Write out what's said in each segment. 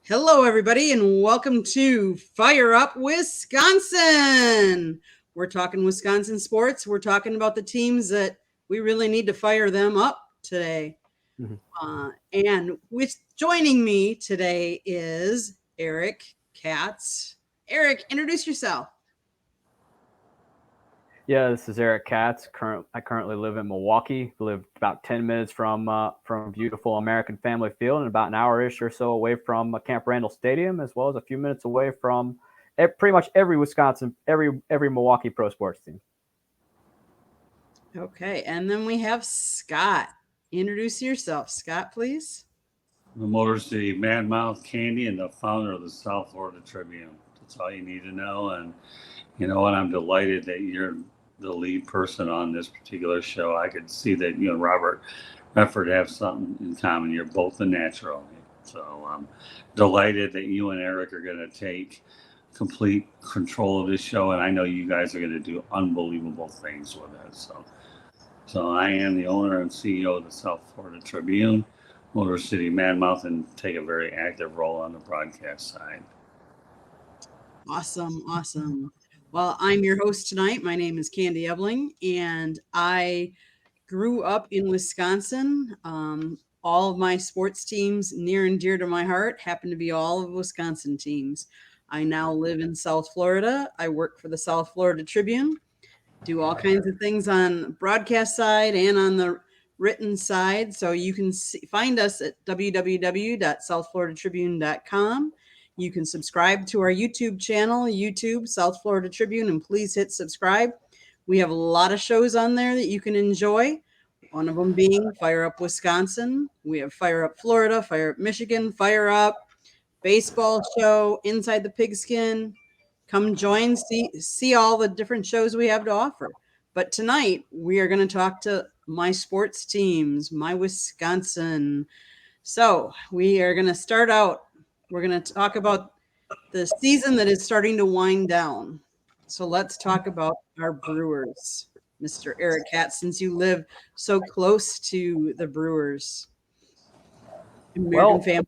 Hello, everybody, and welcome to Fire Up Wisconsin. We're talking Wisconsin sports. We're talking about the teams that we really need to fire them up today. Mhm. And with joining me today is Eric Katz. Eric, introduce yourself. Yeah, this is Eric Katz. I currently live in Milwaukee. Live about 10 minutes from beautiful American Family Field, and about an hour-ish or so away from Camp Randall Stadium, as well as a few minutes away from pretty much every Milwaukee pro sports team. Okay, and then we have Scott. Introduce yourself, Scott, please. The Motor City Man Mouth Candy and the founder of the South Florida Tribune. That's all you need to know. And you know what? I'm delighted that you're the lead person on this particular show. I could see that you and Robert Redford have something in common. You're both a natural. So I'm delighted that you and Eric are going to take complete control of this show. And I know you guys are going to do unbelievable things with it. So I am the owner and CEO of the South Florida Tribune, Motor City Manmouth, and take a very active role on the broadcast side. Awesome. Well, I'm your host tonight. My name is Candy Ebling, and I grew up in Wisconsin. All of my sports teams, near and dear to my heart, happen to be all of Wisconsin teams. I now live in South Florida. I work for the South Florida Tribune, do all kinds of things on broadcast side and on the written side. So you can find us at www.southfloridatribune.com. You can subscribe to our YouTube channel, YouTube South Florida Tribune, and please hit subscribe. We have a lot of shows on there that you can enjoy. One of them being Fire Up Wisconsin. We have Fire Up Florida, Fire Up Michigan, Fire Up baseball show, Inside the Pigskin. Come join, see all the different shows we have to offer. But tonight we are going to talk to my sports teams, my Wisconsin. So we are going to start out. We're going to talk about the season that is starting to wind down. So let's talk about our Brewers, Mr. Eric Katz, since you live so close to the Brewers, American Well, family.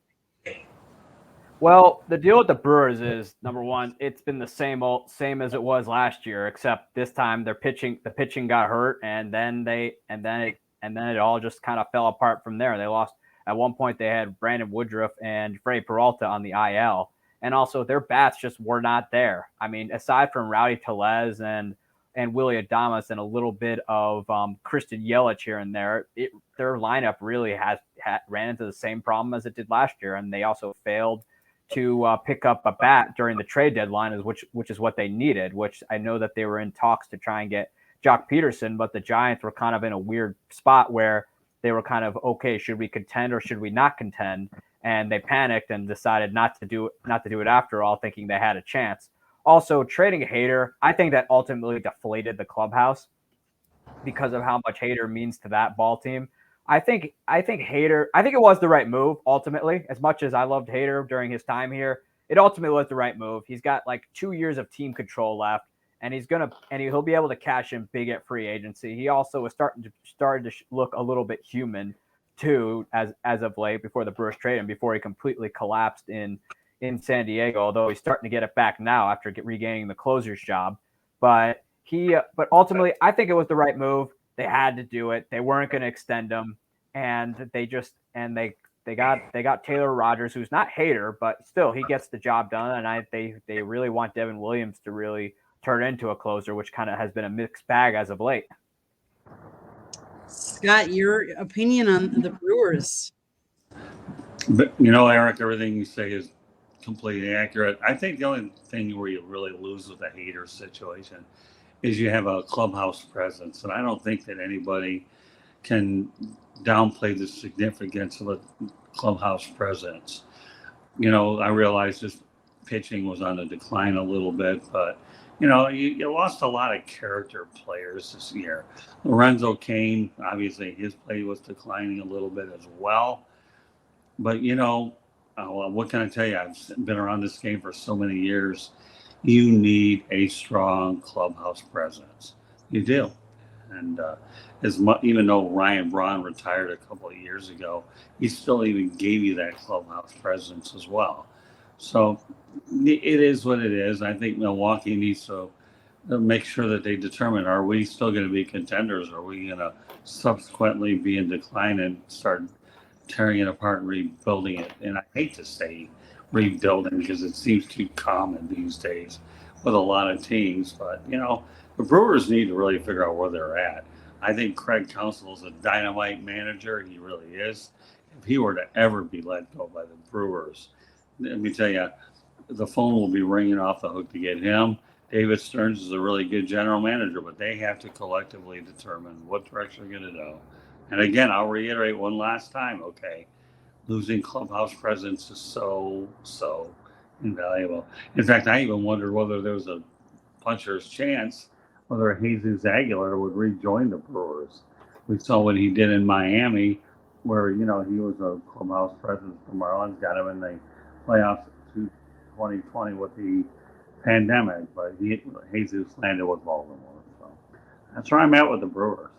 well, the deal with the Brewers is number one, it's been the same as it was last year, except this time the pitching got hurt, and then it all just kind of fell apart from there. They lost at one point. They had Brandon Woodruff and Freddie Peralta on the IL, and also their bats just were not there. I mean, aside from Rowdy Tellez and Willie Adames and a little bit of Christian Yelich here and there, their lineup really ran into the same problem as it did last year, and they also failed to pick up a bat during the trade deadline, which is what they needed. Which I know that they were in talks to try and get Jock Peterson, but the Giants were kind of in a weird spot where they were kind of, okay, should we contend or should we not contend? And they panicked and decided not to do it after all, thinking they had a chance. Also, trading Hader, I think that ultimately deflated the clubhouse because of how much Hader means to that ball team. I think it was the right move ultimately. As much as I loved Hader during his time here, it ultimately was the right move. He's got like 2 years of team control left, and he'll be able to cash in big at free agency. He also is started to look a little bit human too as of late before the Brewers trade him, before he completely collapsed in San Diego. Although he's starting to get it back now after regaining the closer's job, but ultimately I think it was the right move. They had to do it. They weren't going to extend him, and they got Taylor Rogers, who's not Hater, but still he gets the job done. And they really want Devin Williams to really turn into a closer, which kind of has been a mixed bag as of late. Scott, your opinion on the Brewers? But you know, Eric, everything you say is completely accurate. I think the only thing where you really lose with a hater situation is you have a clubhouse presence. And I don't think that anybody can downplay the significance of a clubhouse presence. You know, I realize this pitching was on the decline a little bit, but you know, you lost a lot of character players this year. Lorenzo Cain, obviously, his play was declining a little bit as well. But you know, what can I tell you? I've been around this game for so many years. You need a strong clubhouse presence. You do. And even though Ryan Braun retired a couple of years ago, he still even gave you that clubhouse presence as well. So it is what it is. I think Milwaukee needs to make sure that they determine, are we still going to be contenders? Or are we going to subsequently be in decline and start tearing it apart and rebuilding it? And I hate to say rebuilding because it seems too common these days with a lot of teams. But, the Brewers need to really figure out where they're at. I think Craig Counsell is a dynamite manager. He really is. If he were to ever be let go by the Brewers, let me tell you, the phone will be ringing off the hook to get him. David Stearns is a really good general manager, but they have to collectively determine what direction they're going to go. And again, I'll reiterate one last time, okay, losing clubhouse presence is so invaluable. In fact, I even wondered whether there was a puncher's chance whether Jesus Aguilar would rejoin the Brewers. We saw what he did in Miami, where, he was a clubhouse presence for Marlins, got him in the playoffs in 2020 with the pandemic, but Jesus landed with Baltimore. So that's where I'm at with the Brewers.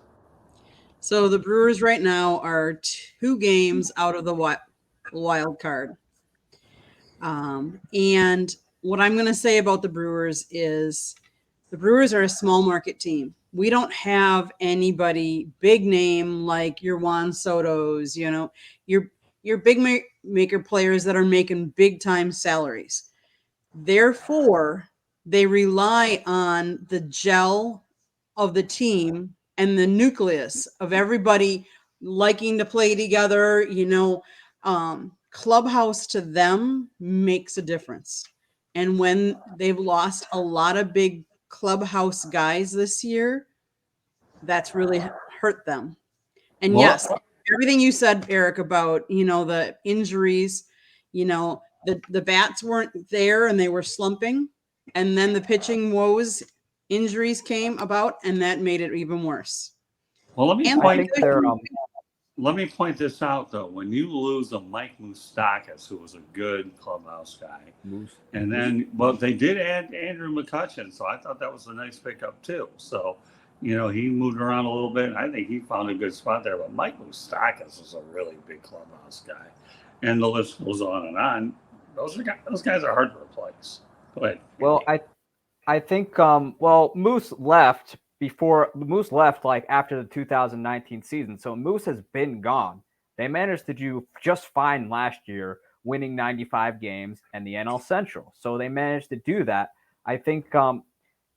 So the Brewers right now are 2 games out of the wild card. And what I'm going to say about the Brewers is the Brewers are a small market team. We don't have anybody big name like your Juan Soto's, your big maker players that are making big time salaries. Therefore, they rely on the gel of the team and the nucleus of everybody liking to play together. Clubhouse to them makes a difference. And when they've lost a lot of big clubhouse guys this year, that's really hurt them. And yes, everything you said, Eric, about, the injuries, the bats weren't there and they were slumping. And then the pitching woes, injuries came about, and that made it even worse. Well, let me point this out, though. When you lose a Mike Moustakas, who was a good clubhouse guy, and then, they did add Andrew McCutchen, so I thought that was a nice pickup, too. So, he moved around a little bit. I think he found a good spot there. But Mike Moustakas is a really big clubhouse guy. And the list goes on and on. Those guys are hard to replace. Go ahead. Well, I think Moose left like after the 2019 season. So Moose has been gone. They managed to do just fine last year, winning 95 games and the NL Central. So they managed to do that. I think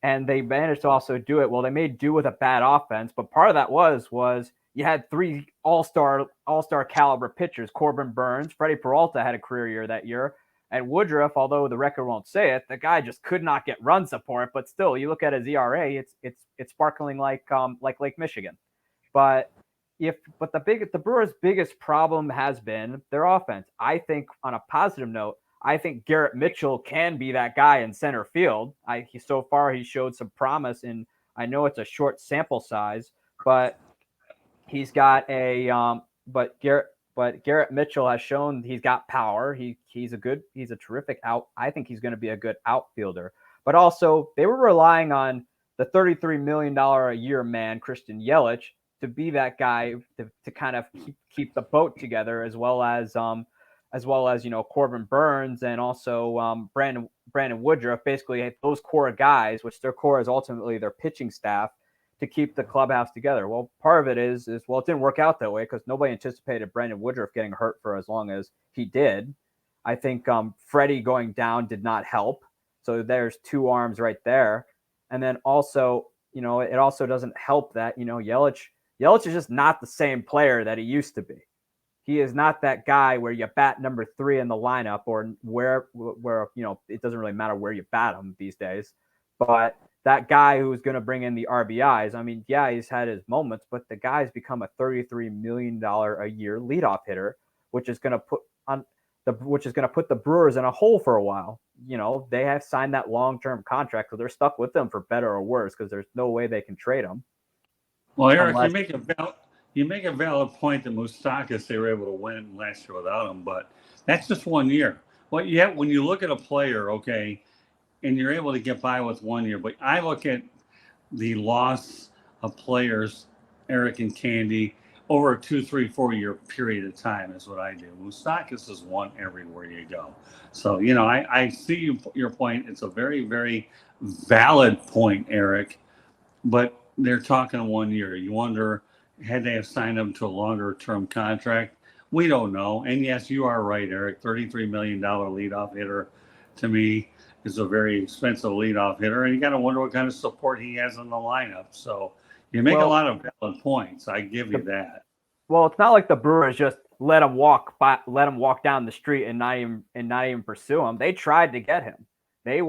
and they managed to also do it. Well, they made do with a bad offense, but part of that was you had 3 all-star caliber pitchers. Corbin Burns, Freddie Peralta had a career year that year. And Woodruff, although the record won't say it, the guy just could not get run support. But still, you look at his ERA, it's sparkling like Lake Michigan. But the Brewers' biggest problem has been their offense. I think, on a positive note, I think Garrett Mitchell can be that guy in center field. So far he showed some promise, and I know it's a short sample size, but he's got But Garrett Mitchell has shown he's got power. He's a terrific out. I think he's going to be a good outfielder. But also, they were relying on the $33 million a year man, Christian Yelich, to be that guy to kind of keep the boat together, as well as Corbin Burns and also Brandon Woodruff. Basically, those core guys, which their core is ultimately their pitching staff, to keep the clubhouse together. Well, part of it is it didn't work out that way because nobody anticipated Brandon Woodruff getting hurt for as long as he did. I think Freddie going down did not help. So there's 2 arms right there. And then also, it also doesn't help that, Yelich is just not the same player that he used to be. He is not that guy where you bat number 3 in the lineup, or where it doesn't really matter where you bat him these days. But that guy who's going to bring in the RBIs. I mean, yeah, he's had his moments, but the guy's become a $33 million a year leadoff hitter, which is going to put the Brewers in a hole for a while. They have signed that long-term contract, so they're stuck with them for better or worse because there's no way they can trade him. Well, Eric, you make a valid point that Moustakas, they were able to win last year without him, but that's just 1 year. Well, yeah, when you look at a player, okay, and you're able to get by with 1 year. But I look at the loss of players, Eric and Candy, over a 2, 3, 4 year period of time is what I do. Moustakis is one everywhere you go. So, I see your point. It's a very, very valid point, Eric, but they're talking 1 year. You wonder, had they have signed him to a longer term contract? We don't know. And yes, you are right, Eric. $33 million leadoff hitter to me is a very expensive leadoff hitter. And you got to wonder what kind of support he has in the lineup. So you make a lot of valid points. I give you that. Well, it's not like the Brewers just let him walk down the street and not even pursue him. They tried to get him. They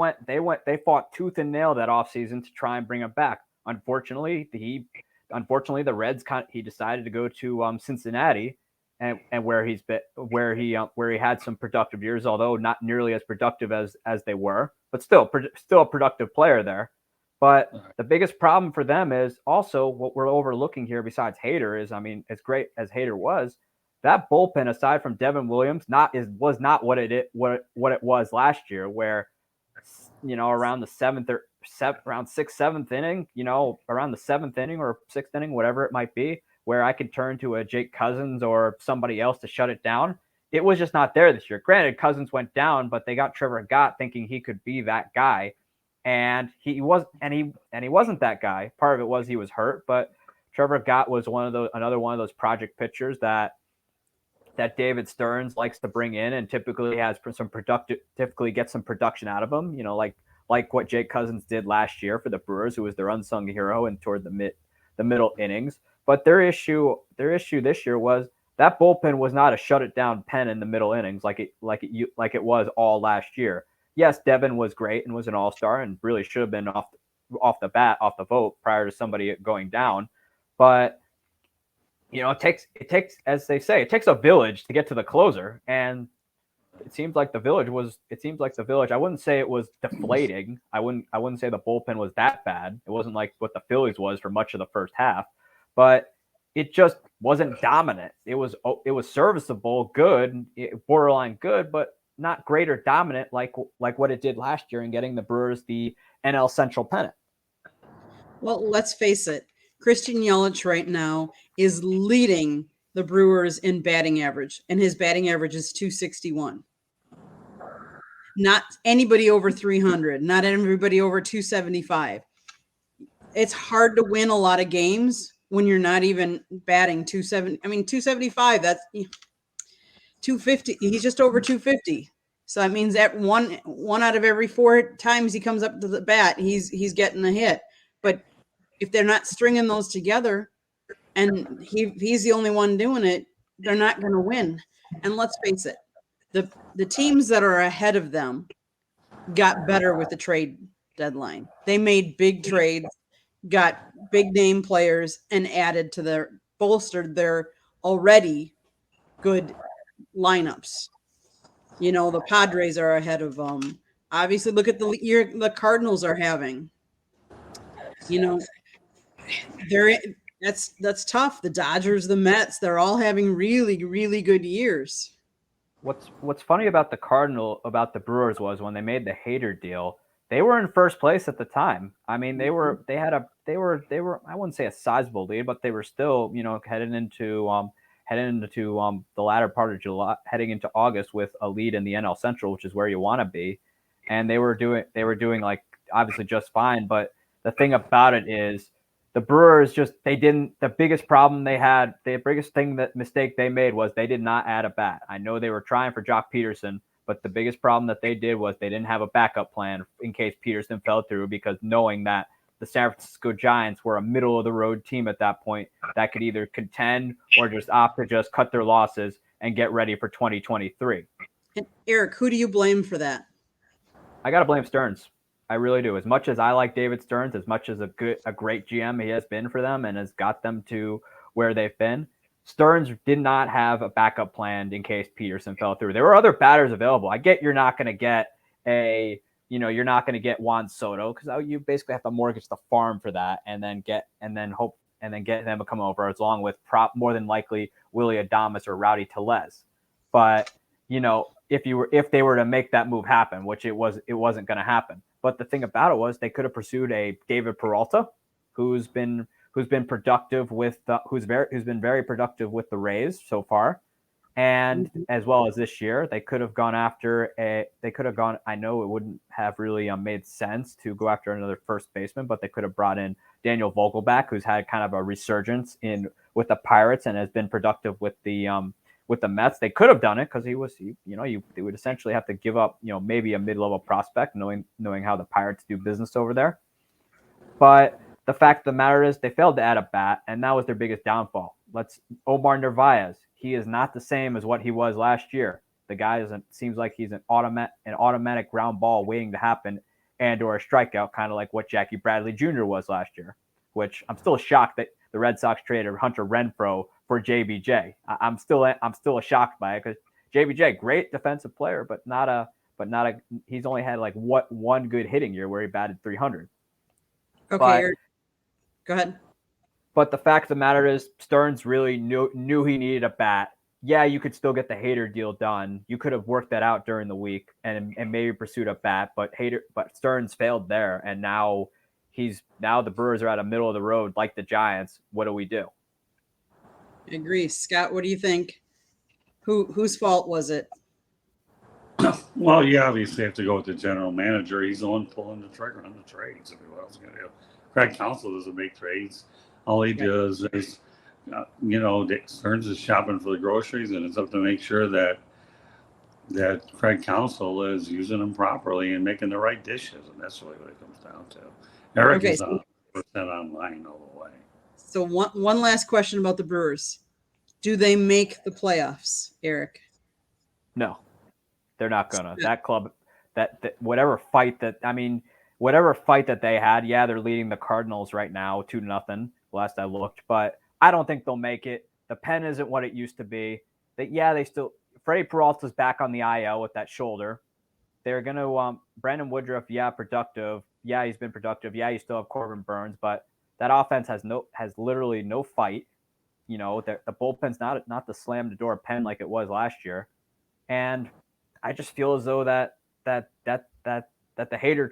fought tooth and nail that offseason to try and bring him back. Unfortunately, the Reds he decided to go to Cincinnati, and where he had some productive years, although not nearly as productive as they were, but still a productive player there. But the biggest problem for them is also what we're overlooking here. Besides Hader is, as great as Hader was, that bullpen aside from Devin Williams was not what it was last year, where around the around 6th, 7th inning, around the 7th inning or 6th inning, whatever it might be, where I could turn to a Jake Cousins or somebody else to shut it down. It was just not there this year. Granted, Cousins went down, but they got Trevor Gott thinking he could be that guy. And he wasn't that guy. Part of it was he was hurt, but Trevor Gott was another one of those project pitchers that David Stearns likes to bring in and typically gets some production out of him, like what Jake Cousins did last year for the Brewers, who was their unsung hero and toward the middle innings. But their issue this year was that bullpen was not a shut it down pen in the middle innings like it was all last year. Yes, Devin was great and was an all-star and really should have been off the vote prior to somebody going down. But it takes, as they say, it takes a village to get to the closer, and it seems like the village. I wouldn't say it was deflating. I wouldn't say the bullpen was that bad. It wasn't like what the Phillies was for much of the first half, but it just wasn't dominant. It was serviceable, good, borderline good, but not great or dominant like what it did last year in getting the Brewers the NL Central pennant. Well, let's face it. Christian Yelich right now is leading the Brewers in batting average, and his batting average is 261. Not anybody over 300, not everybody over 275. It's hard to win a lot of games when you're not even batting 270. 275, that's 250. He's just over 250. So that means that one out of every 4 times he comes up to the bat, he's getting a hit. But if they're not stringing those together and he's the only one doing it, they're not going to win. And let's face it, the teams that are ahead of them got better with the trade deadline. They made big trades, got big name players, and bolstered their already good lineups. The Padres are ahead of them. Obviously, look at the year the Cardinals are having. That's tough. The Dodgers, the Mets, they're all having really, really good years. What's funny about the Brewers was when they made the Hader deal, they were in first place at the time. They were I wouldn't say a sizable lead, but they were still, heading into the latter part of July, heading into August with a lead in the NL Central, which is where you want to be. And they were doing like obviously just fine. But the thing about it is the Brewers the biggest problem they had, the biggest mistake they made was they did not add a bat. I know they were trying for Jock Peterson, but the biggest problem that they did was they didn't have a backup plan in case Peterson fell through, because knowing that the San Francisco Giants were a middle of the road team at that point that could either contend or just opt to just cut their losses and get ready for 2023. And Eric, who do you blame for that? I got to blame Stearns. I really do. As much as I like David Stearns, as much as a great GM he has been for them and has got them to where they've been, Stearns did not have a backup plan in case Peterson fell through. There were other batters available. I get you're not going to get Juan Soto because you basically have to mortgage the farm for that and then get them to come over along with more than likely Willie Adames or Rowdy Tellez. But if they were to make that move happen, which it wasn't going to happen. But the thing about it was they could have pursued a David Peralta, who's been who's been productive with who's been very productive with the Rays so far. And as well as this year, they could have gone after I know it wouldn't have really made sense to go after another first baseman, but they could have brought in Daniel Vogelbach, who's had kind of a resurgence with the Pirates and has been productive with the Mets. They could have done it because they would essentially have to give up, maybe a mid-level prospect, knowing how the Pirates do business over there. But the fact of the matter is they failed to add a bat, and that was their biggest downfall. Omar Narvaez. He is not the same as what he was last year. The guy seems like he's an automatic ground ball waiting to happen or a strikeout, kind of like what Jackie Bradley Jr. was last year, which I'm still shocked that the Red Sox traded Hunter Renfroe for JBJ. I'm still shocked by it because JBJ, great defensive player, but he's only had like one good hitting year where he batted 300. Okay, go ahead. But the fact of the matter is, Stearns really knew he needed a bat. Yeah, you could still get the Hader deal done. You could have worked that out during the week and maybe pursued a bat, but Stearns failed there, and now the Brewers are at a middle of the road like the Giants. What do we do? I agree, Scott. What do you think? Whose fault was it? Well, you obviously have to go with the general manager. He's the one pulling the trigger on the trades. I mean, what else is going to do? Craig Counsell doesn't make trades. All he does is, Stearns is shopping for the groceries, and it's up to make sure that Craig Counsell is using them properly and making the right dishes, and that's really what it comes down to. Eric is 100% online all the way. So one last question about the Brewers: do they make the playoffs, Eric? No, they're not gonna. That club, that whatever fight that they had, yeah, they're leading the Cardinals right now 2-0. Last I looked, but I don't think they'll make it. The pen isn't what it used to be. Freddie Peralta's back on the IL with that shoulder. They're going to Brandon Woodruff, productive. Yeah, he's been productive. Yeah, you still have Corbin Burns, but that offense has literally no fight. The bullpen's not the slam the door pen like it was last year. And I just feel as though that the Hader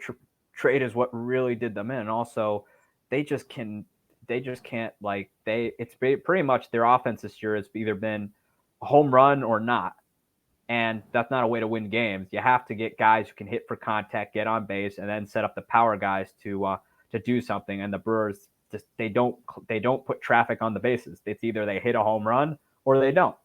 trade is what really did them in. And also it's pretty much their offense this year has either been a home run or not. And that's not a way to win games. You have to get guys who can hit for contact, get on base, and then set up the power guys to do something. And the Brewers they don't put traffic on the bases. It's either they hit a home run or they don't.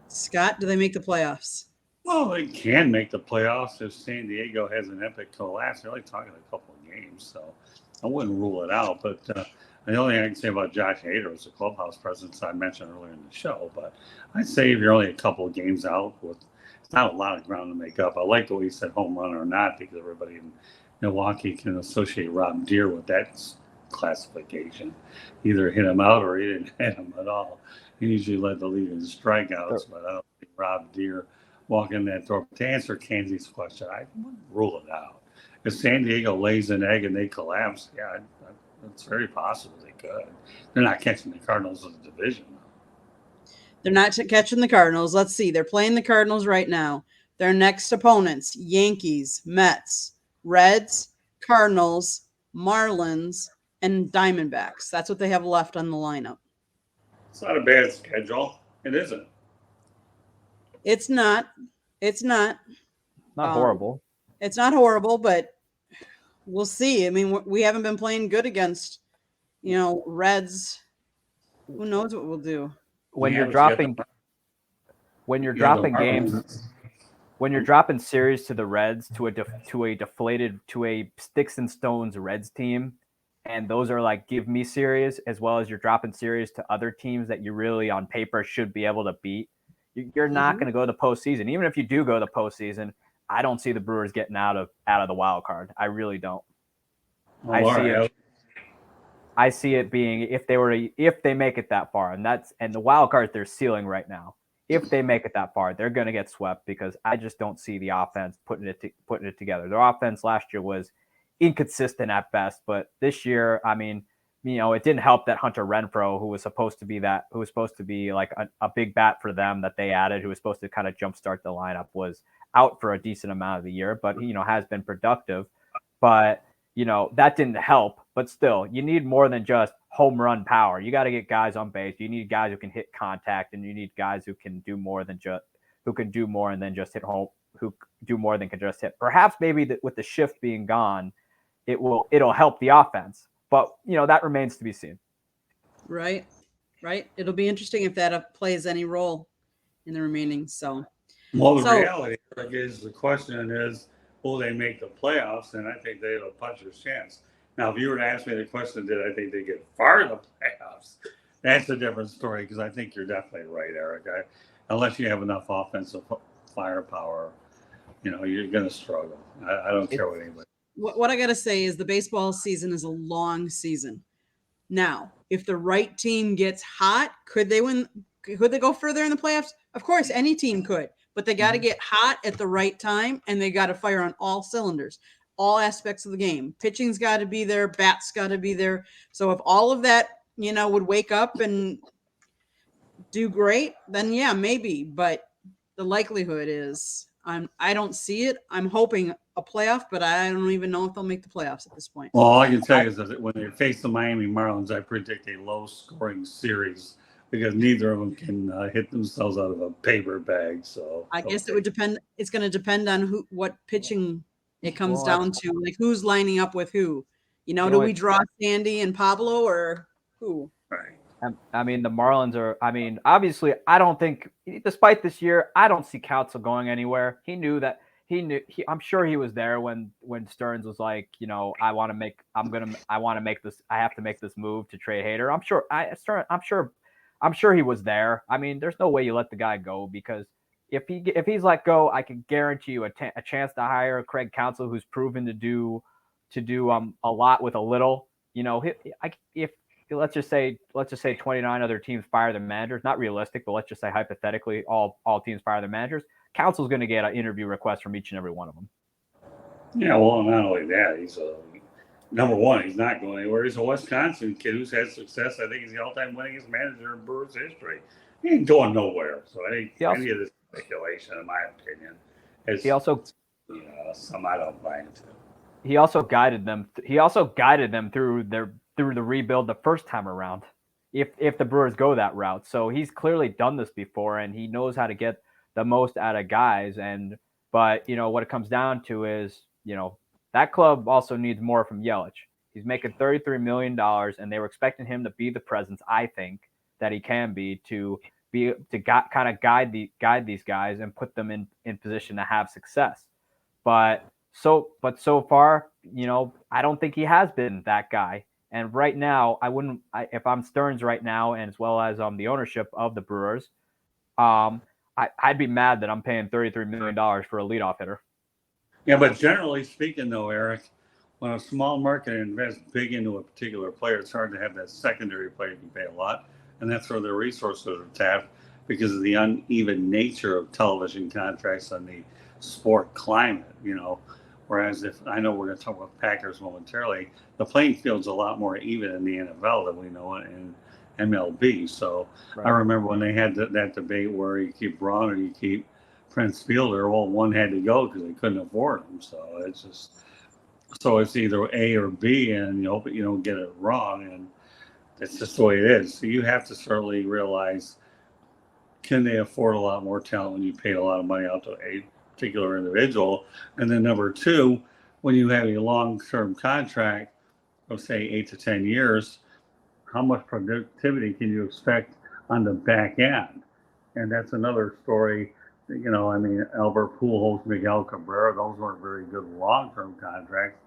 Scott, do they make the playoffs? Well, they can make the playoffs if San Diego has an epic collapse. They're only talking a couple of games, so I wouldn't rule it out. But the only thing I can say about Josh Hader is the clubhouse presence I mentioned earlier in the show. But I'd say if you're only a couple of games out, it's not a lot of ground to make up. I like the way you said home run or not, because everybody in Milwaukee can associate Rob Deere with that classification. Either hit him out or he didn't hit him at all. He usually led the league in strikeouts, but I don't think Rob Deere walk in that door. To answer Kansi's question, I wouldn't rule it out. If San Diego lays an egg and they collapse, yeah, it's very possible they could. They're not catching the Cardinals in the division, though. They're not catching the Cardinals. Let's see. They're playing the Cardinals right now. Their next opponents: Yankees, Mets, Reds, Cardinals, Marlins, and Diamondbacks. That's what they have left on the lineup. It's not a bad schedule. It isn't. It's not. Not horrible. It's not horrible, but we'll see. I mean, we haven't been playing good against, Reds. Who knows what we'll do? When you're dropping series to the Reds, to a sticks and stones Reds team, and those are like give me series, as well as you're dropping series to other teams that you really on paper should be able to beat. You're not going to go to the postseason. Even if you do go to the postseason, I don't see the Brewers getting out of the wild card. I really don't. I see it being if they make it that far, and the wild card is their ceiling right now. If they make it that far, they're going to get swept because I just don't see the offense putting it together. Their offense last year was inconsistent at best, but this year, I mean, it didn't help that Hunter Renfroe, who was supposed to be like a big bat for them that they added, who was supposed to kind of jumpstart the lineup, was out for a decent amount of the year, but he, has been productive. But, that didn't help but still, you need more than just home run power. You got to get guys on base. You need guys who can hit contact, and you need guys who can do more than just just hit home. Who do more than can just hit. Perhaps maybe with the shift being gone, it'll help the offense. But that remains to be seen. Right. It'll be interesting if that plays any role in the remaining. Well, the reality is the question is, will they make the playoffs? And I think they have a puncher's chance. Now, if you were to ask me the question, did I think they get far in the playoffs? That's a different story because I think you're definitely right, Eric. Unless you have enough offensive firepower, you're going to struggle. I don't care what anybody. What I got to say is the baseball season is a long season. Now, if the right team gets hot, could they win? Could they go further in the playoffs? Of course, any team could, but they got to get hot at the right time, and they got to fire on all cylinders, all aspects of the game. Pitching's got to be there, bats got to be there. So if all of that, would wake up and do great, then yeah, maybe. But the likelihood is, I don't see it. I'm hoping a playoff, but I don't even know if they'll make the playoffs at this point. Well, all I can tell you is that when they face the Miami Marlins, I predict a low-scoring series because neither of them can hit themselves out of a paper bag. So I guess it would depend. It's going to depend on what pitching it comes down to, like who's lining up with who. Do we draw Sandy and Pablo or who? Right. I mean, the Marlins are. I mean, obviously, I don't think, despite this year, I don't see Counsell going anywhere. He knew that. I'm sure he was there when Stearns was like, I want to make this. I have to make this move to trade Hader. I'm sure he was there. I mean, there's no way you let the guy go because if he's let go, I can guarantee you a chance to hire Craig Counsell, who's proven to do a lot with a little. If let's just say 29 other teams fire their managers, not realistic, but let's just say hypothetically all teams fire their managers. Counsell's going to get an interview request from each and every one of them. Yeah, well, not only that, he's number one. He's not going anywhere. He's a Wisconsin kid who's had success. I think he's the all-time winningest manager in Brewers history. He ain't going nowhere. So any of this speculation, in my opinion, some I don't buy into. He also guided them through the rebuild the first time around. If the Brewers go that route, so he's clearly done this before, and he knows how to get the most out of guys. But what it comes down to is that club also needs more from Yelich. He's making $33 million, and they were expecting him to be the presence, I think, that he can be to kind of guide these guys and put them in position to have success. But so far, I don't think he has been that guy. And right now, if I'm Stearns right now, and as well as the ownership of the Brewers, I'd be mad that I'm paying $33 million for a leadoff hitter. Yeah, but generally speaking, though, Eric, when a small market invests big into a particular player, it's hard to have that secondary player you can pay a lot, and that's where their resources are tapped because of the uneven nature of television contracts and the sport climate. Whereas if I know we're going to talk about Packers momentarily, the playing field's a lot more even in the NFL than we know it in MLB. So right. I remember when they had that debate where you keep Braun or you keep Prince Fielder. Well, one had to go because they couldn't afford him. So it's either A or B, and you hope you don't get it wrong. And it's just the way it is. So you have to certainly realize, can they afford a lot more talent when you pay a lot of money out to a particular individual? And then number two, when you have a long-term contract of say 8 to 10 years, how much productivity can you expect on the back end? And that's another story. Albert Pujols, Miguel Cabrera, those weren't very good long-term contracts.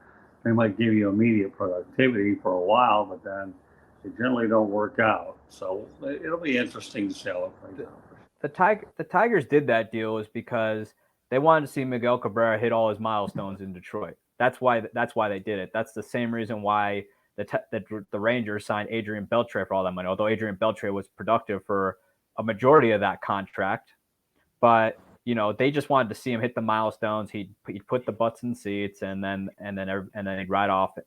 They might give you immediate productivity for a while, but then they generally don't work out. So it'll be interesting to see how it plays out. The Tigers did that deal is because they wanted to see Miguel Cabrera hit all his milestones in Detroit. That's why they did it. That's the same reason why the Rangers signed Adrian Beltre for all that money, although Adrian Beltre was productive for a majority of that contract. But they just wanted to see him hit the milestones. He'd put the butts in seats, and then he'd ride off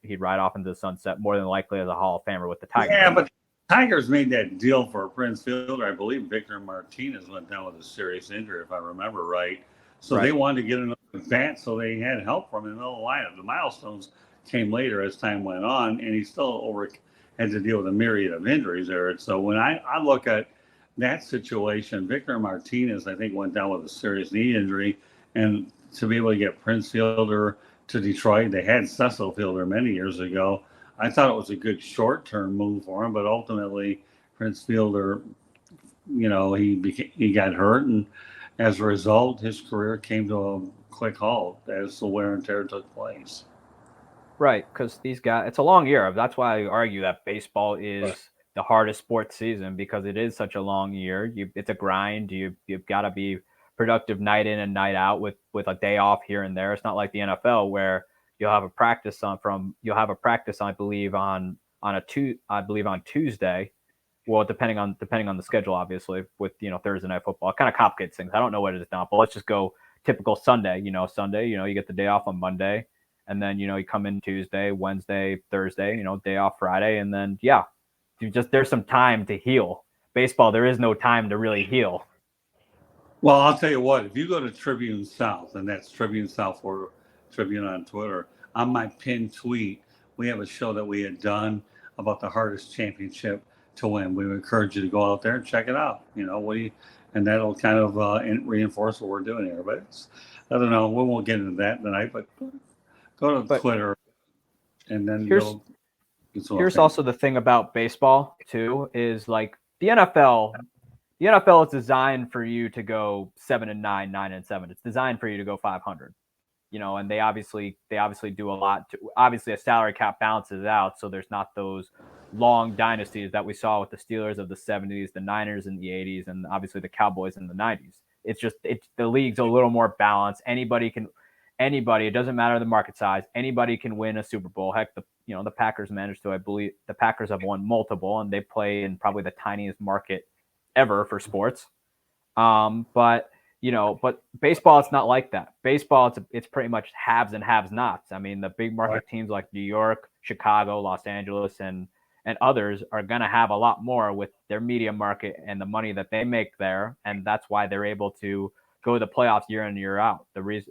into the sunset, more than likely as a Hall of Famer with the Tigers. Yeah, but the Tigers made that deal for Prince Fielder. I believe Victor Martinez went down with a serious injury, if I remember right. So They wanted to get another bat, so they had help from him in the middle of the lineup. The milestones came later as time went on, and he still had to deal with a myriad of injuries there. And so when I look at that situation, Victor Martinez, I think, went down with a serious knee injury, and to be able to get Prince Fielder to Detroit, they had Cecil Fielder many years ago. I thought it was a good short-term move for him, but ultimately Prince Fielder, he got hurt, and as a result, his career came to a quick halt as the wear and tear took place. Right, because these guys, it's a long year. That's why I argue that baseball is the hardest sports season, because it is such a long year. It's a grind. You've got to be productive night in and night out with a day off here and there. It's not like the NFL where you'll have a practice I believe on Tuesday. Well, depending on the schedule, obviously, with Thursday night football. It kind of complicates things. I don't know what it is now, but let's just go typical Sunday. Sunday, you get the day off on Monday. And then, you come in Tuesday, Wednesday, Thursday, day off Friday. And then, there's some time to heal. Baseball, there is no time to really heal. Well, I'll tell you what, if you go to Tribune South, and that's Tribune South or Tribune on Twitter, on my pinned tweet, we have a show that we had done about the hardest championship to win. We would encourage you to go out there and check it out. And that'll kind of reinforce what we're doing here. But I don't know, we won't get into that tonight, but go to Twitter, and then here's also the thing about baseball too, is like the NFL. The NFL is designed for you to go 7-9, 9-7. It's designed for you to go 500. And they obviously do a lot. Obviously, a salary cap balances out, so there's not those long dynasties that we saw with the Steelers of the 70s, the Niners in the 80s, and obviously the Cowboys in the 90s. It's the league's a little more balanced. Anybody, it doesn't matter the market size, anybody can win a Super Bowl. Heck, the Packers managed to, I believe the Packers have won multiple, and they play in probably the tiniest market ever for sports. But baseball, it's not like that. Baseball, it's pretty much haves and haves nots. I mean, the big market teams like New York, Chicago, Los Angeles, and others are going to have a lot more with their media market and the money that they make there. And that's why they're able to go to the playoffs year in and year out. The reason,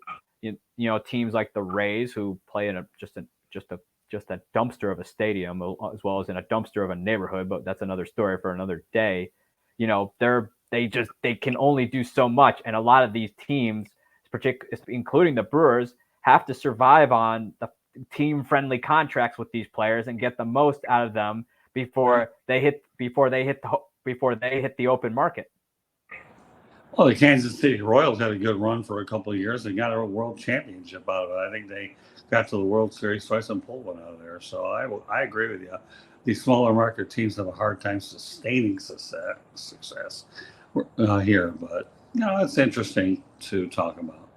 teams like the Rays, who play in just a dumpster of a stadium, as well as in a dumpster of a neighborhood, but that's another story for another day. They can only do so much, and a lot of these teams, including the Brewers, have to survive on the team-friendly contracts with these players and get the most out of them before they hit the open market. Well, the Kansas City Royals had a good run for a couple of years. They got a world championship out of it. I think they got to the World Series twice and pulled one out of there. So I agree with you. These smaller market teams have a hard time sustaining success here. But, it's interesting to talk about.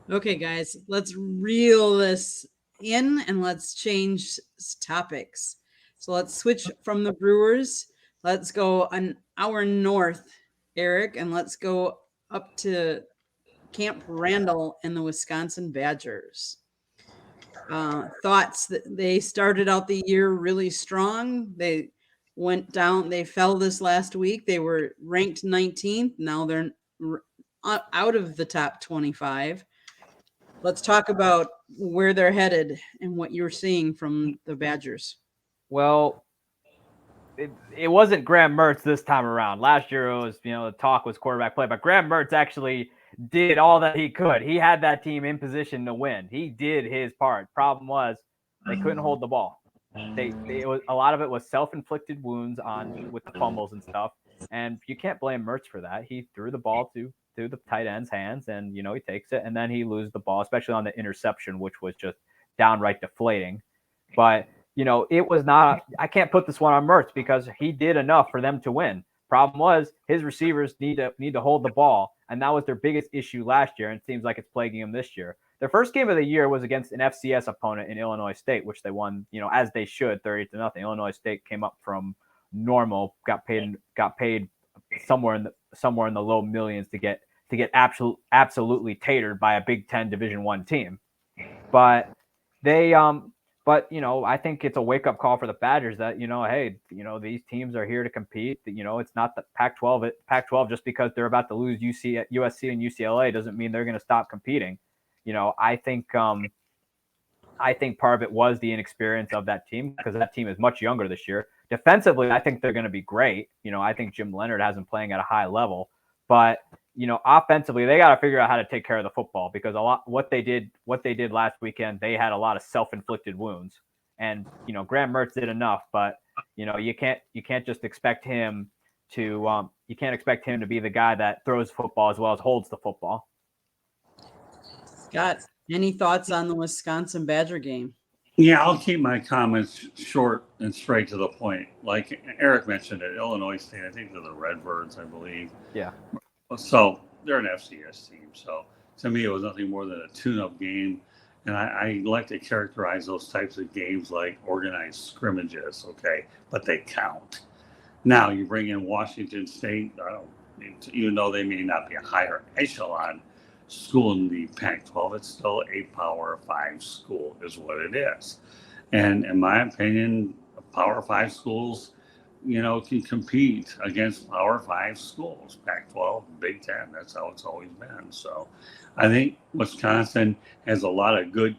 Okay, guys, let's reel this in and let's change topics. So let's switch from the Brewers. Let's go an hour north, Eric, and let's go up to Camp Randall and the Wisconsin Badgers. Thoughts that they started out the year really strong. They went down. They fell this last week. They were ranked 19th. Now they're out of the top 25. Let's talk about where they're headed and what you're seeing from the Badgers. Well, it wasn't Graham Mertz this time around. Last year it was, the talk was quarterback play, but Graham Mertz actually did all that he could. He had that team in position to win. He did his part. Problem was they couldn't hold the ball. A lot of it was self-inflicted wounds with the fumbles and stuff. And you can't blame Mertz for that. He threw the ball to the tight end's hands, and he takes it, and then he loses the ball, especially on the interception, which was just downright deflating. But it was not. I can't put this one on Mertz because he did enough for them to win. Problem was his receivers need to hold the ball, and that was their biggest issue last year, and it seems like it's plaguing them this year. Their first game of the year was against an FCS opponent in Illinois State, which they won, as they should, 30-0. Illinois State came up from normal, got paid somewhere in the low millions to get absolutely tatered by a Big Ten Division I team. But they I think it's a wake up call for the Badgers that, hey, these teams are here to compete. It's not the Pac-12. Pac-12, just because they're about to lose USC and UCLA doesn't mean they're going to stop competing. I think I think part of it was the inexperience of that team because that team is much younger this year. Defensively, I think they're going to be great. I think Jim Leonard hasn't playing at a high level, but offensively, they got to figure out how to take care of the football because what they did last weekend, they had a lot of self-inflicted wounds, and Graham Mertz did enough, but you can't just expect him to be the guy that throws football as well as holds the football. Scott, any thoughts on the Wisconsin Badger game? Yeah, I'll keep my comments short and straight to the point. Like Eric mentioned it, Illinois State, I think they're the Redbirds, I believe. Yeah. So they're an FCS team. So to me, it was nothing more than a tune-up game. And I like to characterize those types of games like organized scrimmages, okay? But they count. Now, you bring in Washington State, even though they may not be a higher echelon school in the Pac-12, it's still a Power 5 school is what it is. And in my opinion, Power 5 schools, can compete against Power 5 schools, Pac-12, Big Ten. That's how it's always been. So I think Wisconsin has a lot of good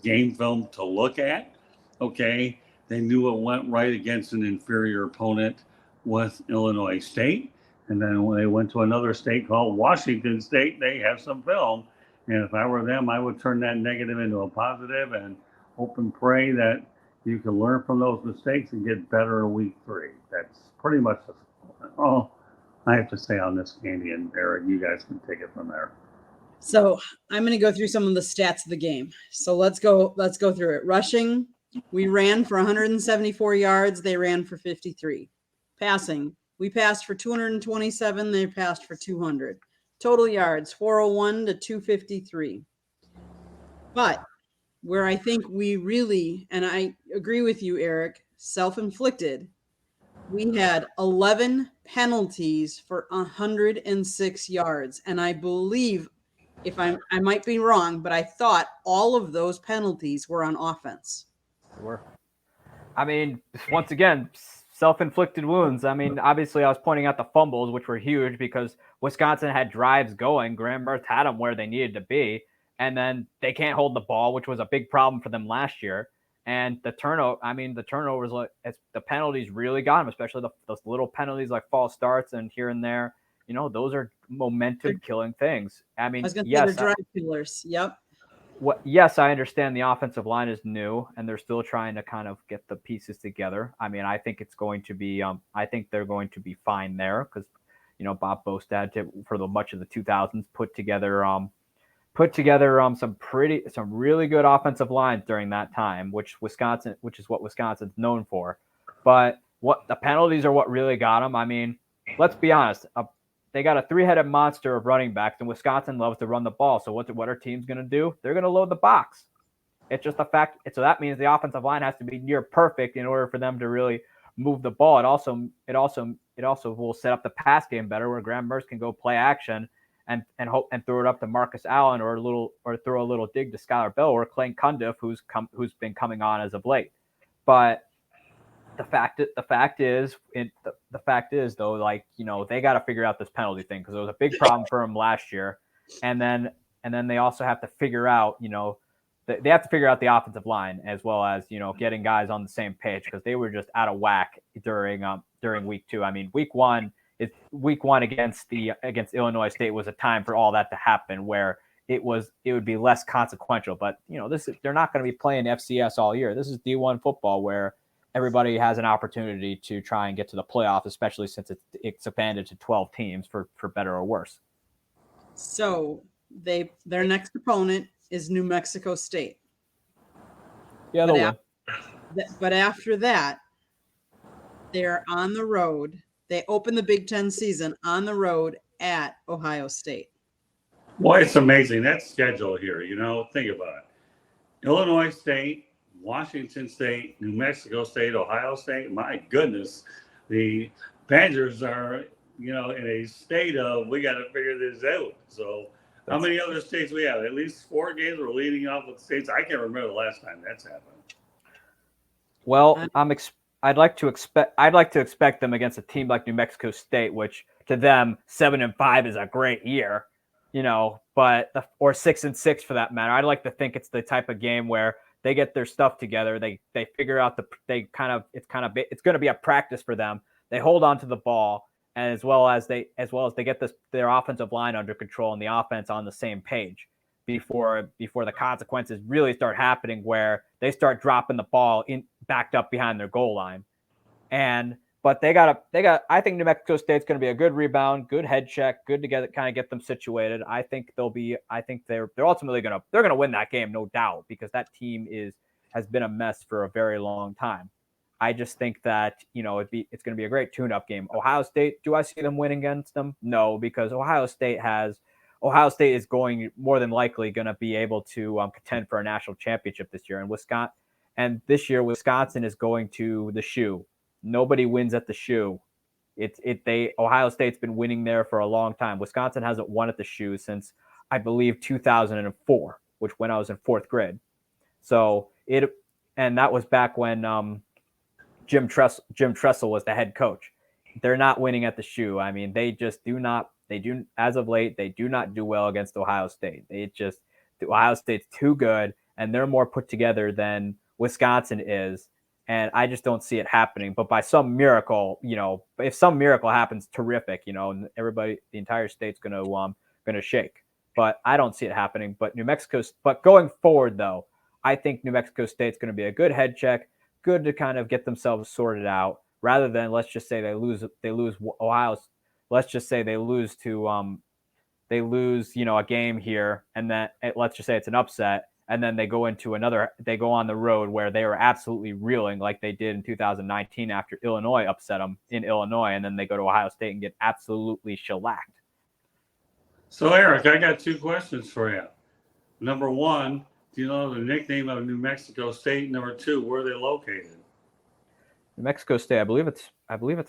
game film to look at. Okay, they knew it went right against an inferior opponent with Illinois State. And then when they went to another state called Washington State, they have some film. And if I were them, I would turn that negative into a positive and hope and pray that you can learn from those mistakes and get better in week 3. That's pretty much all I have to say on this, Candy and Eric. You guys can take it from there. So I'm going to go through some of the stats of the game. So let's go through it. Rushing, we ran for 174 yards. They ran for 53. Passing, we passed for 227. They passed for 200. Total yards, 401 to 253. But where I think we really, and I agree with you, Eric, self-inflicted, we had 11 penalties for 106 yards. And I believe, I might be wrong, but I thought all of those penalties were on offense. They were. I mean, once again, self-inflicted wounds. I mean, obviously, I was pointing out the fumbles, which were huge because Wisconsin had drives going. Graham Mertz had them where they needed to be. And then they can't hold the ball, which was a big problem for them last year. And the turnovers, the penalties really got them, especially those little penalties like false starts and here and there. Those are momentum-killing things. I mean, I was going to say they're drive killers. Yep. Yes, I understand the offensive line is new, and they're still trying to kind of get the pieces together. I mean, I think it's going to be I think they're going to be fine there because, Bob Bostad, for much of the 2000s, put together some really good offensive lines during that time, which is what Wisconsin's known for. But what the penalties are what really got them. I mean, let's be honest. They got a 3-headed monster of running backs, and Wisconsin loves to run the ball. So what are teams going to do? They're going to load the box. It's just a fact. So that means the offensive line has to be near perfect in order for them to really move the ball. It also will set up the pass game better, where Graham Mertz can go play action and throw it up to Marcus Allen or throw a little dig to Skylar Bell or Clayton Cundiff, who's been coming on as of late. But the fact is though, like, they got to figure out this penalty thing because it was a big problem for them last year, and then they also have to figure out, they have to figure out the offensive line as well as getting guys on the same page because they were just out of whack during week 2. I mean, week one against Illinois State was a time for all that to happen where it would be less consequential. But they're not going to be playing FCS all year. This is D1 football where everybody has an opportunity to try and get to the playoffs, especially since it's expanded to 12 teams for better or worse. So their next opponent is New Mexico State. Yeah, they'll win. But after that, they're on the road. They open the Big Ten season on the road at Ohio State. Boy, it's amazing. That schedule here, think about it. Illinois State, Washington State, New Mexico State, Ohio State. My goodness, the Badgers are, in a state of we got to figure this out. So, how many other states we have? At least 4 games we're leading off with states. I can't remember the last time that's happened. Well, I'd like to expect them against a team like New Mexico State, which to them 7-5 is a great year, but or 6-6 for that matter. I'd like to think it's the type of game where they get their stuff together. They figure out it's going to be a practice for them. They hold on to the ball, and as well as they get their offensive line under control and the offense on the same page before the consequences really start happening, where they start dropping the ball backed up behind their goal line. But I think New Mexico State's going to be a good rebound, good head check, good to get them situated. I think they're ultimately going to win that game, no doubt, because that team has been a mess for a very long time. I just think that, it's going to be a great tune-up game. Ohio State, do I see them winning against them? No, because Ohio State is more than likely going to be able to contend for a national championship this year. And this year, Wisconsin is going to the Shoe. Nobody wins at the Shoe. Ohio State's been winning there for a long time. Wisconsin hasn't won at the Shoe since, I believe, 2004, when I was in fourth grade. And that was back when Jim Tressel was the head coach. They're not winning at the Shoe. I mean, as of late, they do not do well against Ohio State. Ohio State's too good, and they're more put together than Wisconsin is. And I just don't see it happening. But by some miracle, if some miracle happens, terrific, and the entire state's going to shake. But I don't see it happening. But going forward, though, I think New Mexico State's going to be a good head check, good to kind of get themselves sorted out, rather than let's just say they lose Ohio. Let's just say they lose a game here, and then let's just say it's an upset. And then they go on the road where they were absolutely reeling like they did in 2019 after Illinois upset them in Illinois. And then they go to Ohio State and get absolutely shellacked. So, Eric, I got two questions for you. Number one, do you know the nickname of New Mexico State? Number two, where are they located? New Mexico State, I believe it's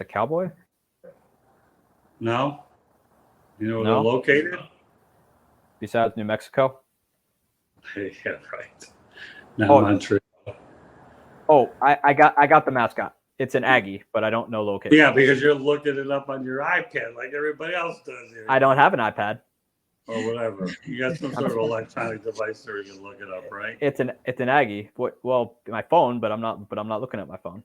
a Cowboy. No? You know where they're located? Besides New Mexico? Yeah, right. Not Montreal. Oh, I got the mascot. It's an Aggie, but I don't know location. Yeah, because you're looking it up on your iPad like everybody else does here. I don't have an iPad. Or whatever. You got some sort of electronic device there you can look it up, right? It's an Aggie. Well, my phone, but I'm not looking at my phone.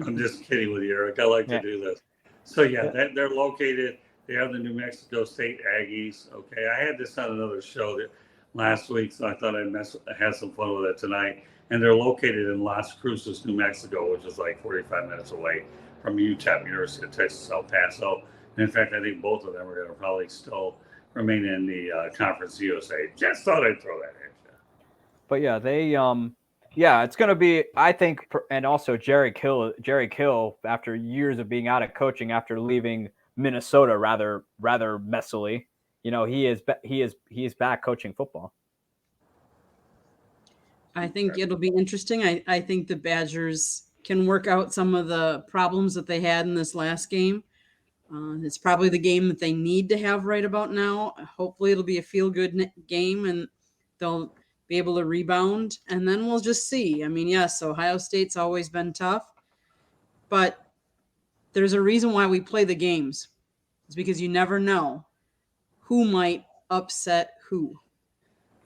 I'm just kidding with you, Eric. I like to do this. So they're located. They have the New Mexico State Aggies. Okay, I had this on another show last week, so I thought I'd have some fun with it tonight. And they're located in Las Cruces, New Mexico, which is like 45 minutes away from UTEP, University of Texas, El Paso. And in fact, I think both of them are going to probably still remain in the Conference USA. Just thought I'd throw that at you. But yeah, it's going to be, I think, and also Jerry Kill, after years of being out of coaching, after leaving Minnesota rather messily, he is back coaching football. I think it'll be interesting. I think the Badgers can work out some of the problems that they had in this last game. It's probably the game that they need to have right about now. Hopefully it'll be a feel-good game and they'll be able to rebound, and then we'll just see. I mean, yes, Ohio State's always been tough, but there's a reason why we play the games. It's because you never know who might upset who.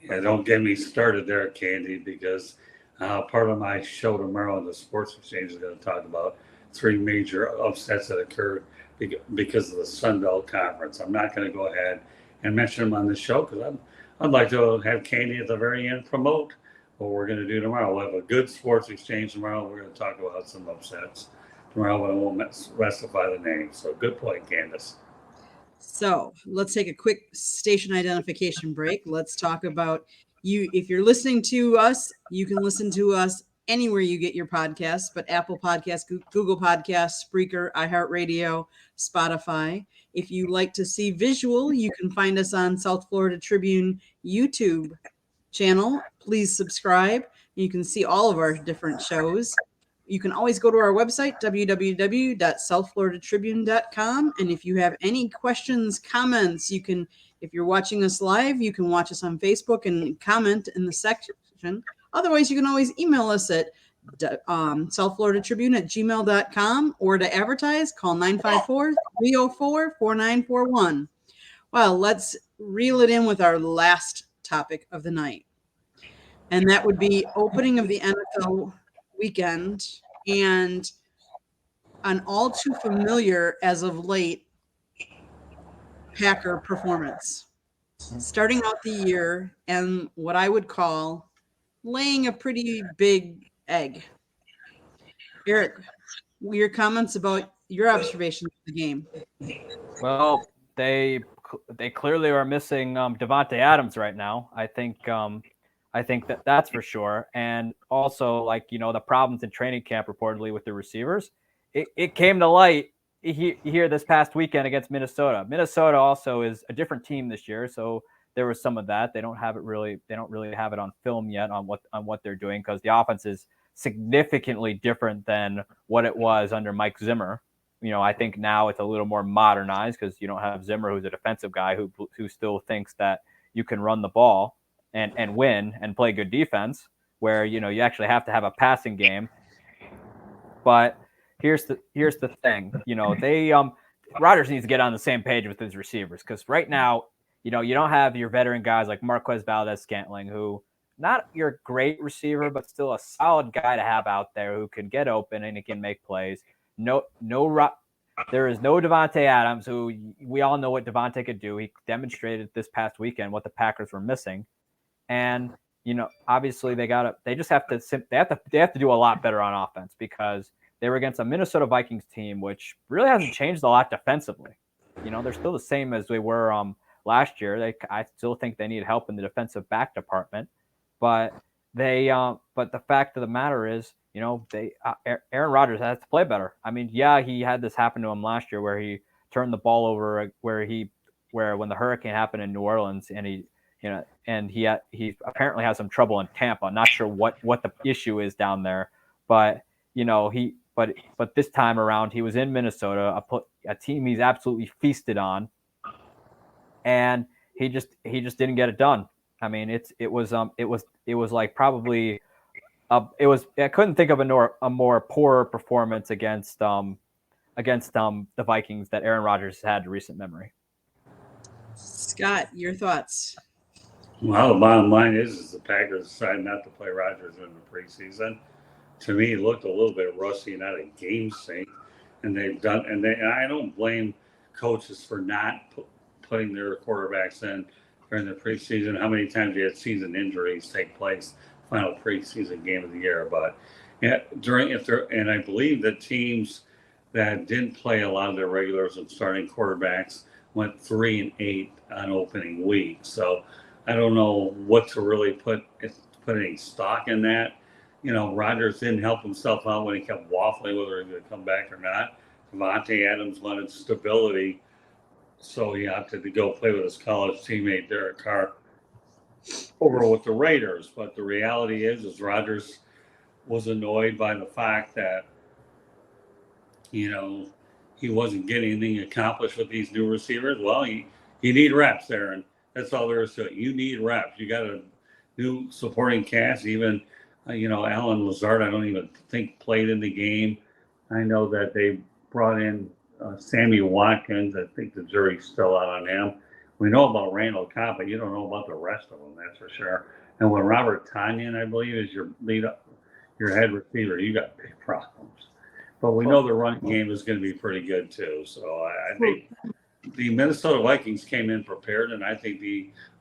Yeah, don't get me started there, Candy, because part of my show tomorrow on the Sports Exchange is going to talk about 3 major upsets that occurred because of the Sun Belt Conference. I'm not going to go ahead and mention them on the show because I'd like to have Candy at the very end promote what we're going to do tomorrow. We'll have a good Sports Exchange tomorrow. We're going to talk about some upsets tomorrow, but I won't specify the names. So good point, Candace. So let's take a quick station identification break. Let's talk about you. If you're listening to us, you can listen to us anywhere you get your podcasts, but Apple Podcasts, Google Podcasts, Spreaker, iHeartRadio, Spotify. If you like to see visual, you can find us on South Florida Tribune YouTube channel. Please subscribe. You can see all of our different shows. You can always go to our website, www.southfloridatribune.com. And if you have any questions, comments, if you're watching us live, you can watch us on Facebook and comment in the section. Otherwise, you can always email us at southfloridatribune@gmail.com, or to advertise, call 954-304-4941. Well, let's reel it in with our last topic of the night. and that would be opening of the NFL weekend and an all too familiar as of late Packer performance. Starting out the year and what I would call laying a pretty big egg. Eric, your comments about your observations of the game. Well, they clearly are missing Devontae Adams right now. I think that's for sure. And also, like, the problems in training camp reportedly with the receivers, it came to light here this past weekend against Minnesota. Minnesota also is a different team this year, so there was some of that. They don't really have it on film yet on what they're doing, because the offense is significantly different than what it was under Mike Zimmer. I think now it's a little more modernized because you don't have Zimmer, who's a defensive guy who still thinks that you can run the ball and win and play good defense, where you actually have to have a passing game. But here's the thing, Rodgers needs to get on the same page with his receivers, because right now, you don't have your veteran guys like Marquez Valdez-Scantling, who not your great receiver, but still a solid guy to have out there who can get open and he can make plays. There is no Devontae Adams, who we all know what Devontae could do. He demonstrated this past weekend what the Packers were missing. And, obviously they have to do a lot better on offense, because they were against a Minnesota Vikings team, which really hasn't changed a lot defensively. They're still the same as they were last year. I still think they need help in the defensive back department, but but the fact of the matter is, Aaron Rodgers has to play better. I mean, yeah, he had this happen to him last year where he turned the ball over, where when the hurricane happened in New Orleans, and he apparently has some trouble in Tampa. I'm not sure what the issue is down there, but but this time around he was in Minnesota, a team he's absolutely feasted on, and he just didn't get it done. I mean, it was like probably. I couldn't think of a more poor performance against the Vikings that Aaron Rodgers had in recent memory. Scott, your thoughts? Well, the bottom line is the Packers decided not to play Rodgers in the preseason. To me, it looked a little bit rusty and out of game sync, and I don't blame coaches for not putting their quarterbacks in during the preseason. How many times you had season injuries take place? Final preseason game of the year, but and I believe the teams that didn't play a lot of their regulars and starting quarterbacks went 3-8 on opening week. So I don't know what to really put any stock in that. Rodgers didn't help himself out when he kept waffling whether he was going to come back or not. Devontae Adams wanted stability, so he opted to go play with his college teammate Derek Carr over with the Raiders. But the reality is Rodgers was annoyed by the fact that he wasn't getting anything accomplished with these new receivers. Well, you need reps, Aaron. That's all there is to it. You need reps. You got a new supporting cast. Even Alan Lazard, I don't even think played in the game. I know that they brought in Sammy Watkins. I think the jury's still out on him. We know about Randall Cobb, but you don't know about the rest of them, that's for sure. And when Robert Tonyan, I believe, is your head receiver, you got big problems. But we know the running game is going to be pretty good too. So I think the Minnesota Vikings came in prepared, and I think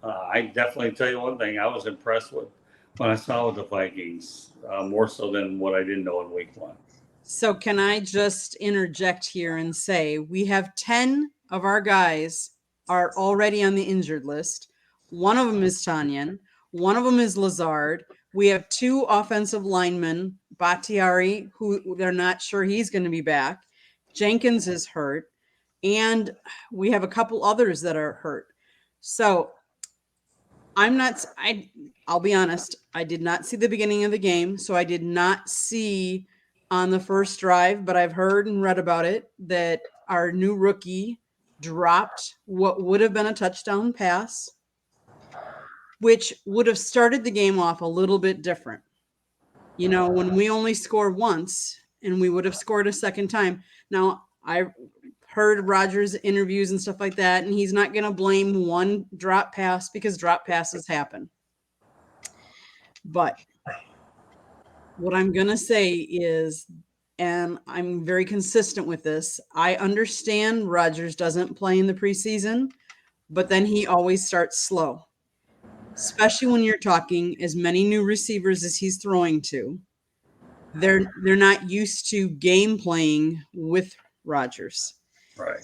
I definitely tell you one thing, I was impressed with what I saw with the Vikings, more so than what I didn't know in week one. So can I just interject here and say we have 10 of our guys are already on the injured list. One of them is Tonyan. One of them is Lazard. We have 2 offensive linemen, Bakhtiari, who they're not sure he's going to be back. Jenkins is hurt. And we have a couple others that are hurt. So I'll be honest. I did not see the beginning of the game. So I did not see on the first drive, but I've heard and read about it that our new rookie dropped what would have been a touchdown pass, which would have started the game off a little bit different. When we only score once and we would have scored a second time. Now, I heard Rodgers interviews and stuff like that, and he's not going to blame one drop pass because drop passes happen. But what I'm going to say is, and I'm very consistent with this, I understand Rodgers doesn't play in the preseason, but then he always starts slow, especially when you're talking as many new receivers as he's throwing to. They're not used to game playing with Rodgers. Right.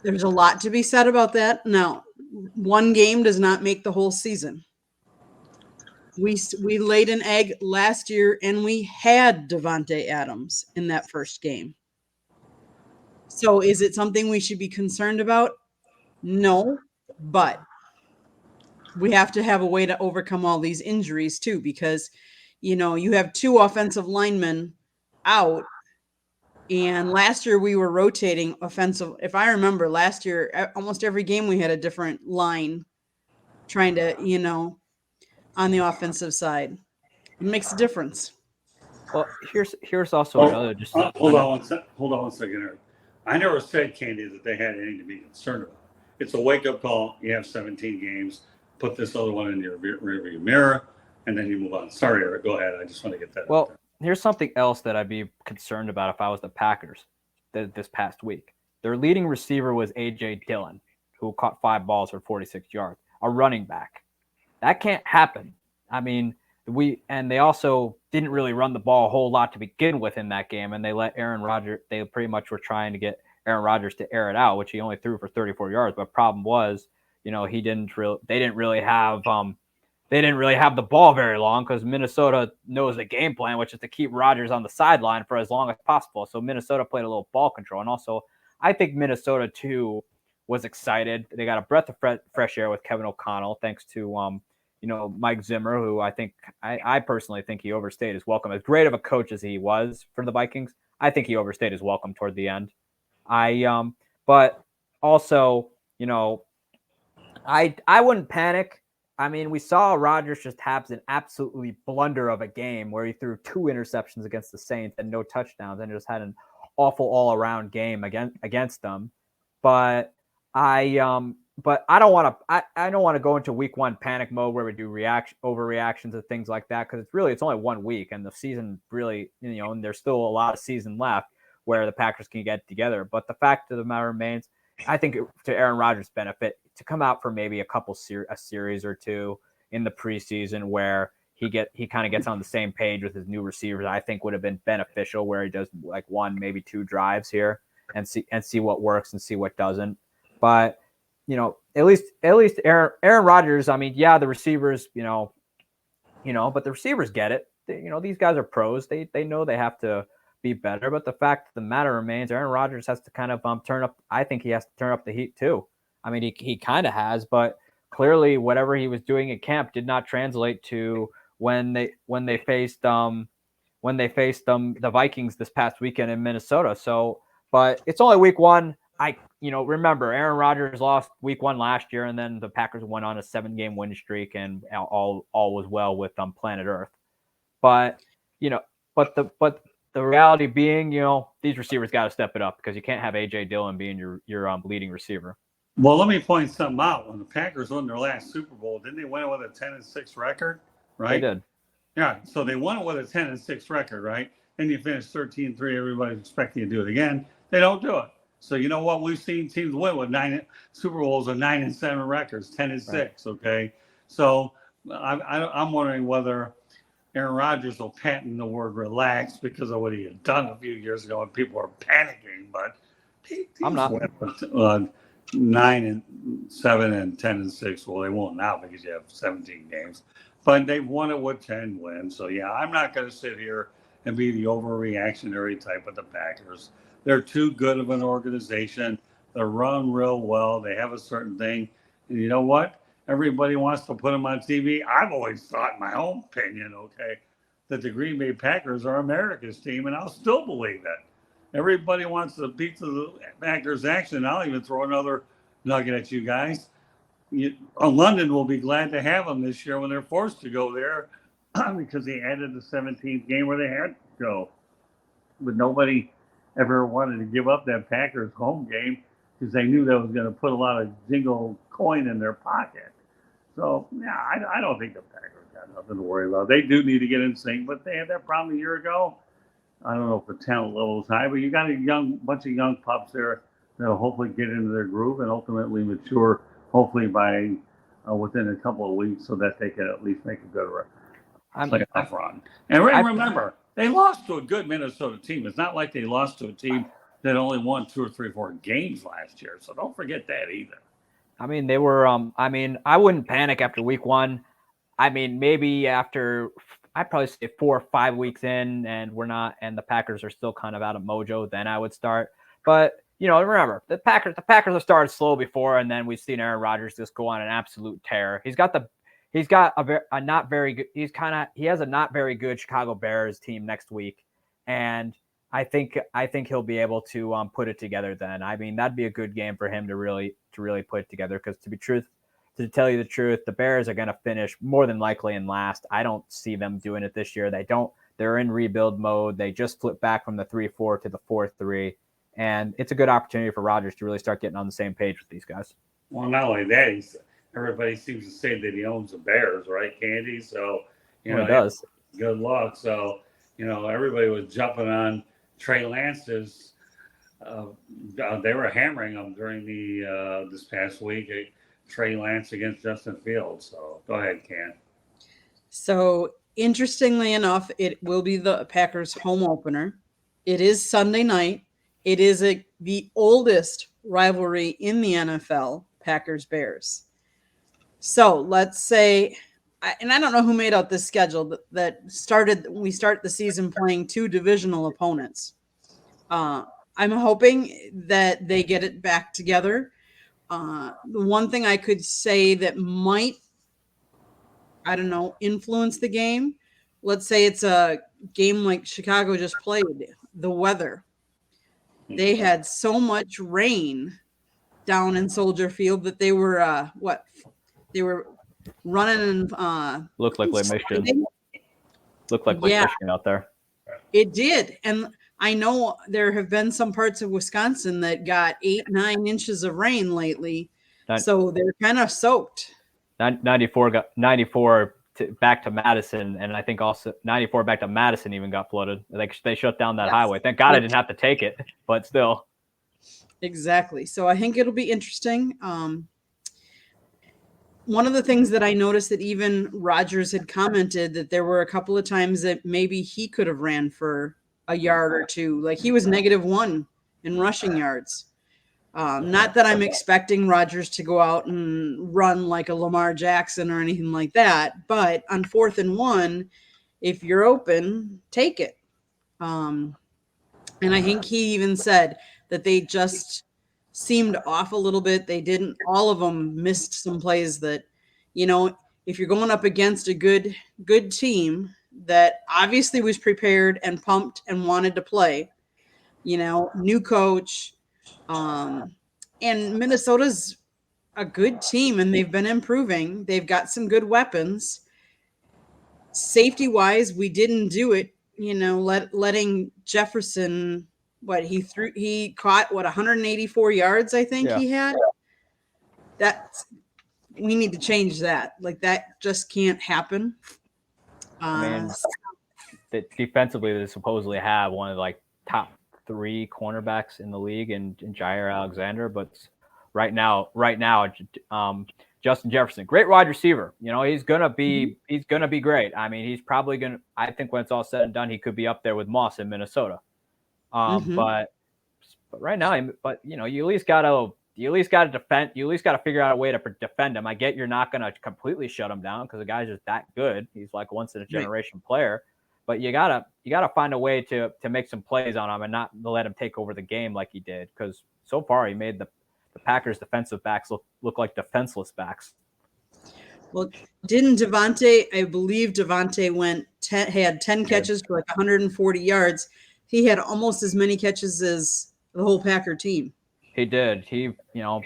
There's a lot to be said about that. Now, one game does not make the whole season. We laid an egg last year, and we had Devontae Adams in that first game. So is it something we should be concerned about? No, but we have to have a way to overcome all these injuries too, because, you have two offensive linemen out. And last year we were rotating offensive. If I remember last year, almost every game we had a different line trying to, on the offensive side. It makes a difference. Well, here's also another. Just hold on one second, Eric. I never said, Candy, that they had anything to be concerned about. It's a wake-up call. You have 17 games. Put this other one in your rearview mirror, and then you move on. Sorry, Eric. Go ahead. I just want to get that. Well, here's something else that I'd be concerned about if I was the Packers this past week. Their leading receiver was A.J. Dillon, who caught 5 balls for 46 yards, a running back. That can't happen. I mean, they also didn't really run the ball a whole lot to begin with in that game, and they let Aaron Rodgers. They pretty much were trying to get Aaron Rodgers to air it out, which he only threw for 34 yards. But problem was, they didn't really have the ball very long because Minnesota knows the game plan, which is to keep Rodgers on the sideline for as long as possible. So Minnesota played a little ball control, and also I think Minnesota too was excited. They got a breath of fresh air with Kevin O'Connell, thanks to Mike Zimmer, who I personally think he overstayed his welcome. As great of a coach as he was for the Vikings, I think he overstayed his welcome toward the end. But also, I wouldn't panic. I mean, we saw Rodgers just have an absolutely blunder of a game where he threw 2 interceptions against the Saints and no touchdowns, and just had an awful all-around game against them. But I don't want to go into week 1 panic mode where we do overreactions and things like that, because it's only 1 week, and the season really, and there's still a lot of season left where the Packers can get together. But the fact of the matter remains, I think to Aaron Rodgers' benefit, to come out for maybe a series or two in the preseason where he kind of gets on the same page with his new receivers, I think would have been beneficial, where he does like 1, maybe 2 drives here and see what works and see what doesn't. But at least Aaron Rodgers, I mean, yeah, the receivers, but the receivers get it. These guys are pros. They know they have to be better. But the fact of the matter remains, Aaron Rodgers has to kind of turn up. I think he has to turn up the heat too. I mean, he kind of has, but clearly whatever he was doing at camp did not translate to when they faced the Vikings this past weekend in Minnesota. So, but it's only week 1. Remember, Aaron Rodgers lost week 1 last year, and then the Packers went on a 7-game win streak, and all was well with planet Earth. But the reality being, these receivers got to step it up, because you can't have A.J. Dillon being your leading receiver. Well, let me point something out. When the Packers won their last Super Bowl, didn't they win it with a 10-6 record? Right? They did. Yeah. So they won it with a 10-6 record, right? And you finish 13-3. Everybody's expecting you to do it again. They don't do it. So you know what? We've seen teams win with 9 Super Bowls with 9-7 records, 10-6. Right. Okay. So I'm wondering whether Aaron Rodgers will patent the word relax because of what he had done a few years ago, and people were panicking. But I'm not. 9-7 and 10-6. Well, they won't now because you have 17 games, but they've won it with 10 wins. So yeah, I'm not going to sit here and be the overreactionary type of the Packers. They're too good of an organization. They're run real well. They have a certain thing, and you know what? Everybody wants to put them on TV. I've always thought, in my own opinion, that the Green Bay Packers are America's team, and I'll still believe it. Everybody wants to beat the Packers action. I'll even throw another nugget at you guys. London will be glad to have them this year when they're forced to go there because they added the 17th game where they had to go. But nobody ever wanted to give up that Packers home game because they knew that was going to put a lot of jingle coin in their pocket. So, yeah, I don't think the Packers got enough nothing to worry about. They do need to get in sync, but they had that problem a year ago. I don't know if the talent level is high, but you got a bunch of young pups there that'll hopefully get into their groove and ultimately mature, hopefully by within a couple of weeks, so that they can at least make a good playoff run. And remember, they lost to a good Minnesota team. It's not like they lost to a team that only won 2 or 3 or 4 games last year. So don't forget that either. I mean, they were. I wouldn't panic after week 1. I mean, maybe after, I'd probably say 4 or 5 weeks in, and the Packers are still kind of out of mojo, then I would start. But remember, the Packers have started slow before, and then we've seen Aaron Rodgers just go on an absolute tear. He has a not very good Chicago Bears team next week, and I think he'll be able to put it together then. I mean, that'd be a good game for him to really put it together, because to tell you the truth, the Bears are going to finish more than likely in last. I don't see them doing it this year. They're in rebuild mode. They just flipped back from the 3-4 to the 4-3. And it's a good opportunity for Rodgers to really start getting on the same page with these guys. Well, not only that, everybody seems to say that he owns the Bears, right, Candy? So, he does. Good luck. So, everybody was jumping on Trey Lance's. They were hammering him during this past week. Trey Lance against Justin Fields. So, go ahead, Ken. So, interestingly enough, it will be the Packers' home opener. It is Sunday night. It is the oldest rivalry in the NFL, Packers-Bears. So let's say, and I don't know who made out this schedule that we start the season playing 2 divisional opponents. I'm hoping that they get it back together. The one thing I could say that might, influence the game, let's say it's a game like Chicago just played, the weather. They had so much rain down in Soldier Field that they were they were running and looked like Lake Michigan. Looked like Lake Michigan out there. It did. And I know there have been some parts of Wisconsin that got 8-9 inches of rain lately. So they're kind of soaked. 94 back to Madison, and I think also 94 back to Madison even got flooded. They shut down that highway. Thank God I didn't have to take it, but still. Exactly. So I think it'll be interesting. One of the things that I noticed that even Rodgers had commented that there were a couple of times that maybe he could have ran for a yard or 2. Like he was -1 in rushing yards. Not that I'm expecting Rodgers to go out and run like a Lamar Jackson or anything like that, but on 4th and 1, if you're open, take it. And I think he even said that they just seemed off a little bit. All of them missed some plays that, if you're going up against a good team that obviously was prepared and pumped and wanted to play, new coach, and Minnesota's a good team and they've been improving. They've got some good weapons. Safety wise, we didn't do it, letting Jefferson, he caught 184 yards, I think he had. We need to change that. Like that just can't happen. Defensively, they supposedly have one of the top 3 cornerbacks in the league in Jair Alexander, but right now, Justin Jefferson, great wide receiver. He's gonna be great. I mean, he's probably gonna. I think when it's all said and done, he could be up there with Moss in Minnesota. But right now, you at least gotta defend. You at least gotta figure out a way to defend him. I get you're not gonna completely shut him down because the guy's just that good. He's like once in a generation player. But you gotta find a way to make some plays on him and not let him take over the game like he did. Because so far he made the Packers defensive backs look like defenseless backs. Well, didn't Devontae? I believe Devontae had 10 catches for 140 yards. He had almost as many catches as the whole Packer team. He did.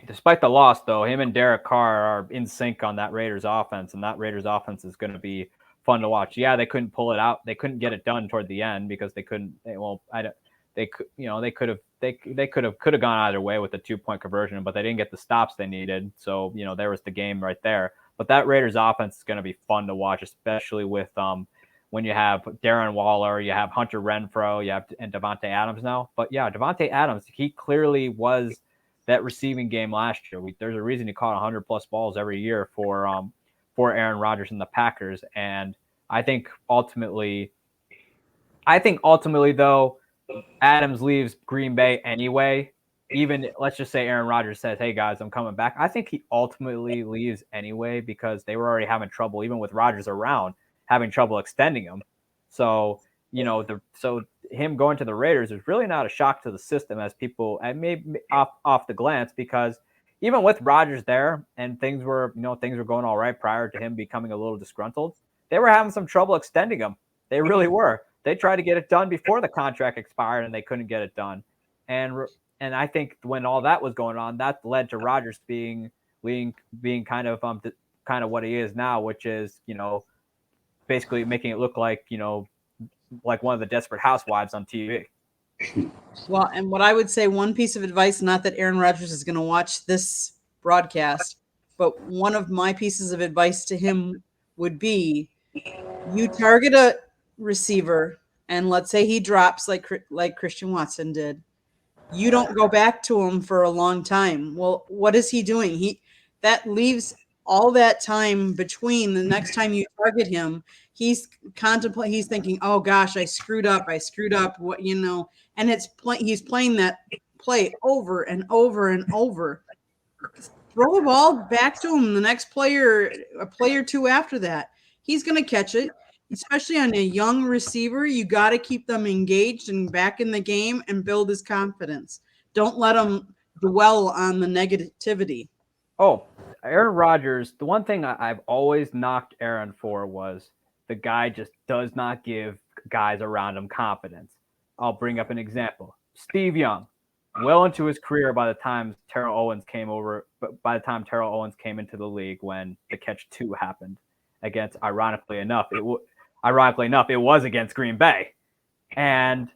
Despite the loss, though, him and Derek Carr are in sync on that Raiders offense, and that Raiders offense is going to be fun to watch. Yeah, they couldn't pull it out. They couldn't get it done toward the end because they couldn't. They could have gone either way with the 2-point conversion, but they didn't get the stops they needed. So there was the game right there. But that Raiders offense is going to be fun to watch, especially with when you have Darren Waller, you have Hunter Renfrow, and Devontae Adams now. But yeah, Devontae Adams, he clearly was that receiving game last year. There's a reason he caught 100+ balls every year for Aaron Rodgers and the Packers. And I think ultimately though, Adams leaves Green Bay anyway. Even let's just say Aaron Rodgers says, "Hey guys, I'm coming back." I think he ultimately leaves anyway because they were already having trouble, even with Rodgers around, having trouble extending him. So so him going to the Raiders is really not a shock to the system, as people and maybe off the glance, because even with Rodgers there and things were going all right prior to him becoming a little disgruntled, they were having some trouble extending him. They really were. They tried to get it done before the contract expired, and they couldn't get it done. And I think when all that was going on, that led to Rodgers being kind of what he is now, which is basically making it look like like one of the Desperate Housewives on TV. Well, and what I would say, one piece of advice, not that Aaron Rodgers is going to watch this broadcast, but one of my pieces of advice to him would be, you target a receiver, and let's say he drops like Christian Watson did. You don't go back to him for a long time. Well, what is he doing? That leaves all that time between the next time you target him. He's thinking, "Oh gosh, I screwed up. What, and he's playing that play over and over and over. Throw the ball back to him. The next player, a play or two after that, he's going to catch it. Especially on a young receiver, you got to keep them engaged and back in the game and build his confidence. Don't let him dwell on the negativity." Oh, Aaron Rodgers, the one thing I've always knocked Aaron for was the guy just does not give guys around him confidence. I'll bring up an example. Steve Young, well into his career by the time Terrell Owens came into the league, when the catch 2 happened against, ironically enough, it was against Green Bay. And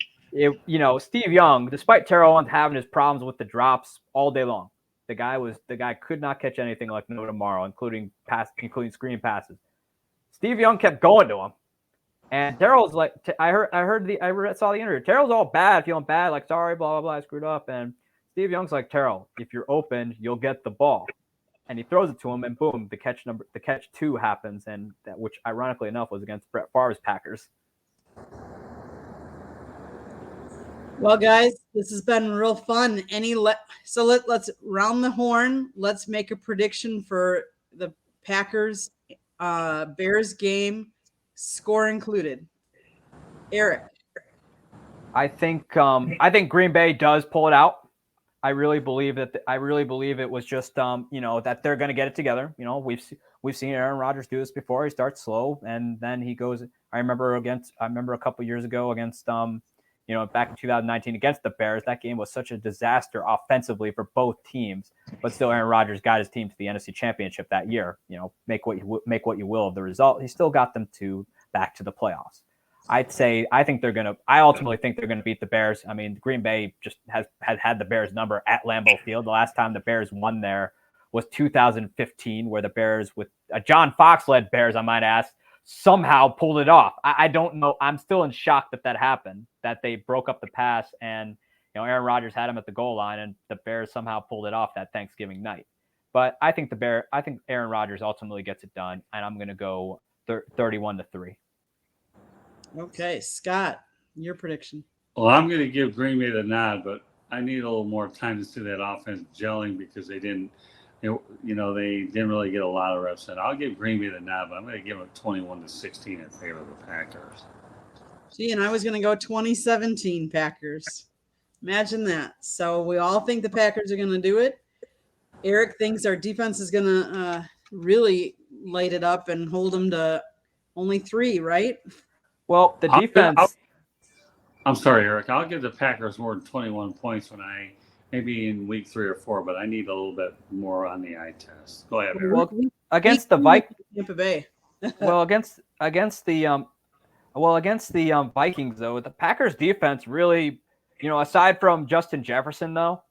Steve Young, despite Terrell Owens having his problems with the drops all day long, the guy could not catch anything like no tomorrow, including screen passes. Steve Young kept going to him, and Terrell's like, I saw the interview. Terrell's all bad, feeling bad, like, sorry, blah blah blah, I screwed up. And Steve Young's like, "Terrell, if you're open, you'll get the ball." And he throws it to him, and boom, the catch 2 happens, and which ironically enough was against Brett Favre's Packers. Well, guys, this has been real fun. So let's round the horn. Let's make a prediction for the Packers Bears game, score included. Eric. I think Green Bay does pull it out. I really believe it was just that they're going to get it together. We've seen Aaron Rodgers do this before. He starts slow and then he goes. I remember a couple years ago against back in 2019 against the Bears. That game was such a disaster offensively for both teams, but still Aaron Rodgers got his team to the NFC Championship that year. Make what you will of the result. He still got them back to the playoffs. I ultimately think they're going to beat the Bears. I mean, Green Bay just has had the Bears number at Lambeau Field. The last time the Bears won there was 2015, where the Bears, with a John Fox-led Bears, I might ask, somehow pulled it off. I don't know. I'm still in shock that happened, that they broke up the pass and Aaron Rodgers had him at the goal line and the Bears somehow pulled it off that Thanksgiving night. But I think Aaron Rodgers ultimately gets it done, and I'm going to go 31-3. Okay, Scott, your prediction. Well, I'm going to give Green Bay the nod, but I need a little more time to see that offense gelling because they didn't really get a lot of reps in. I'll give Green Bay the nod, but I'm going to give them 21-16 in favor of the Packers. Gee, and I was going to go 2017 Packers. Imagine that. So we all think the Packers are going to do it. Eric thinks our defense is going to really light it up and hold them to only 3, right? Well, the defense. I'm sorry, Eric. I'll give the Packers more than 21 points maybe in week 3 or 4, but I need a little bit more on the eye test. Go ahead, Eric. Well, against the Vikings. Tampa Bay. against the Vikings though, the Packers defense really, aside from Justin Jefferson though,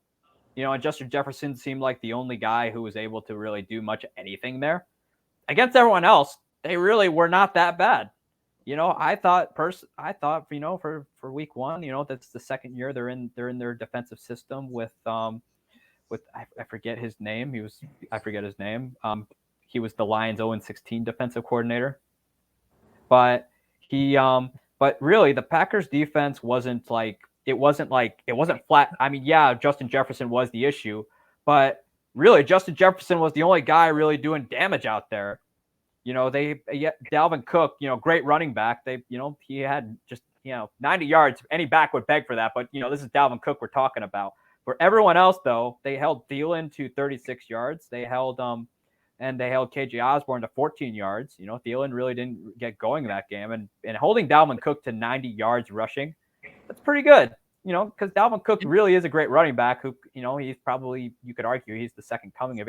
and Justin Jefferson seemed like the only guy who was able to really do much of anything there. against everyone else, they really were not that bad. I thought for week one, that's the second year they're in their defensive system with I forget his name. I forget his name. He was the Lions 0-16 defensive coordinator. But but really the Packers defense wasn't flat. I mean, yeah, Justin Jefferson was the issue, but really Justin Jefferson was the only guy really doing damage out there. Dalvin Cook, great running back. He had just, 90 yards. Any back would beg for that. But, this is Dalvin Cook we're talking about. For everyone else, though, they held Thielen to 36 yards. They held KJ Osborne to 14 yards. Thielen really didn't get going in that game. And holding Dalvin Cook to 90 yards rushing, that's pretty good. Because Dalvin Cook really is a great running back who, he's probably, you could argue, he's the second coming of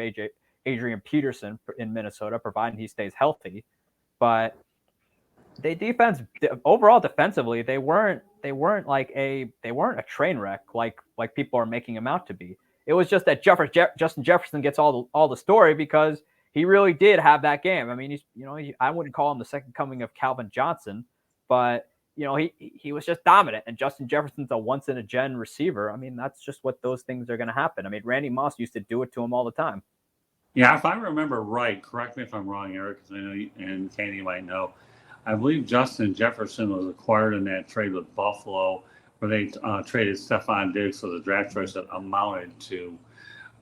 Adrian Peterson in Minnesota, providing he stays healthy. But overall defensively, they weren't a train wreck like people are making him out to be. It was just that Justin Jefferson gets all the story because he really did have that game. I mean, I wouldn't call him the second coming of Calvin Johnson, but he was just dominant. And Justin Jefferson's a once in a gen receiver. I mean, that's just what those things are going to happen. I mean, Randy Moss used to do it to him all the time. Yeah, if I remember right, correct me if I'm wrong, Eric, because I know you, and Candy might know. I believe Justin Jefferson was acquired in that trade with Buffalo, where they traded Stephon Diggs for the draft choice that amounted to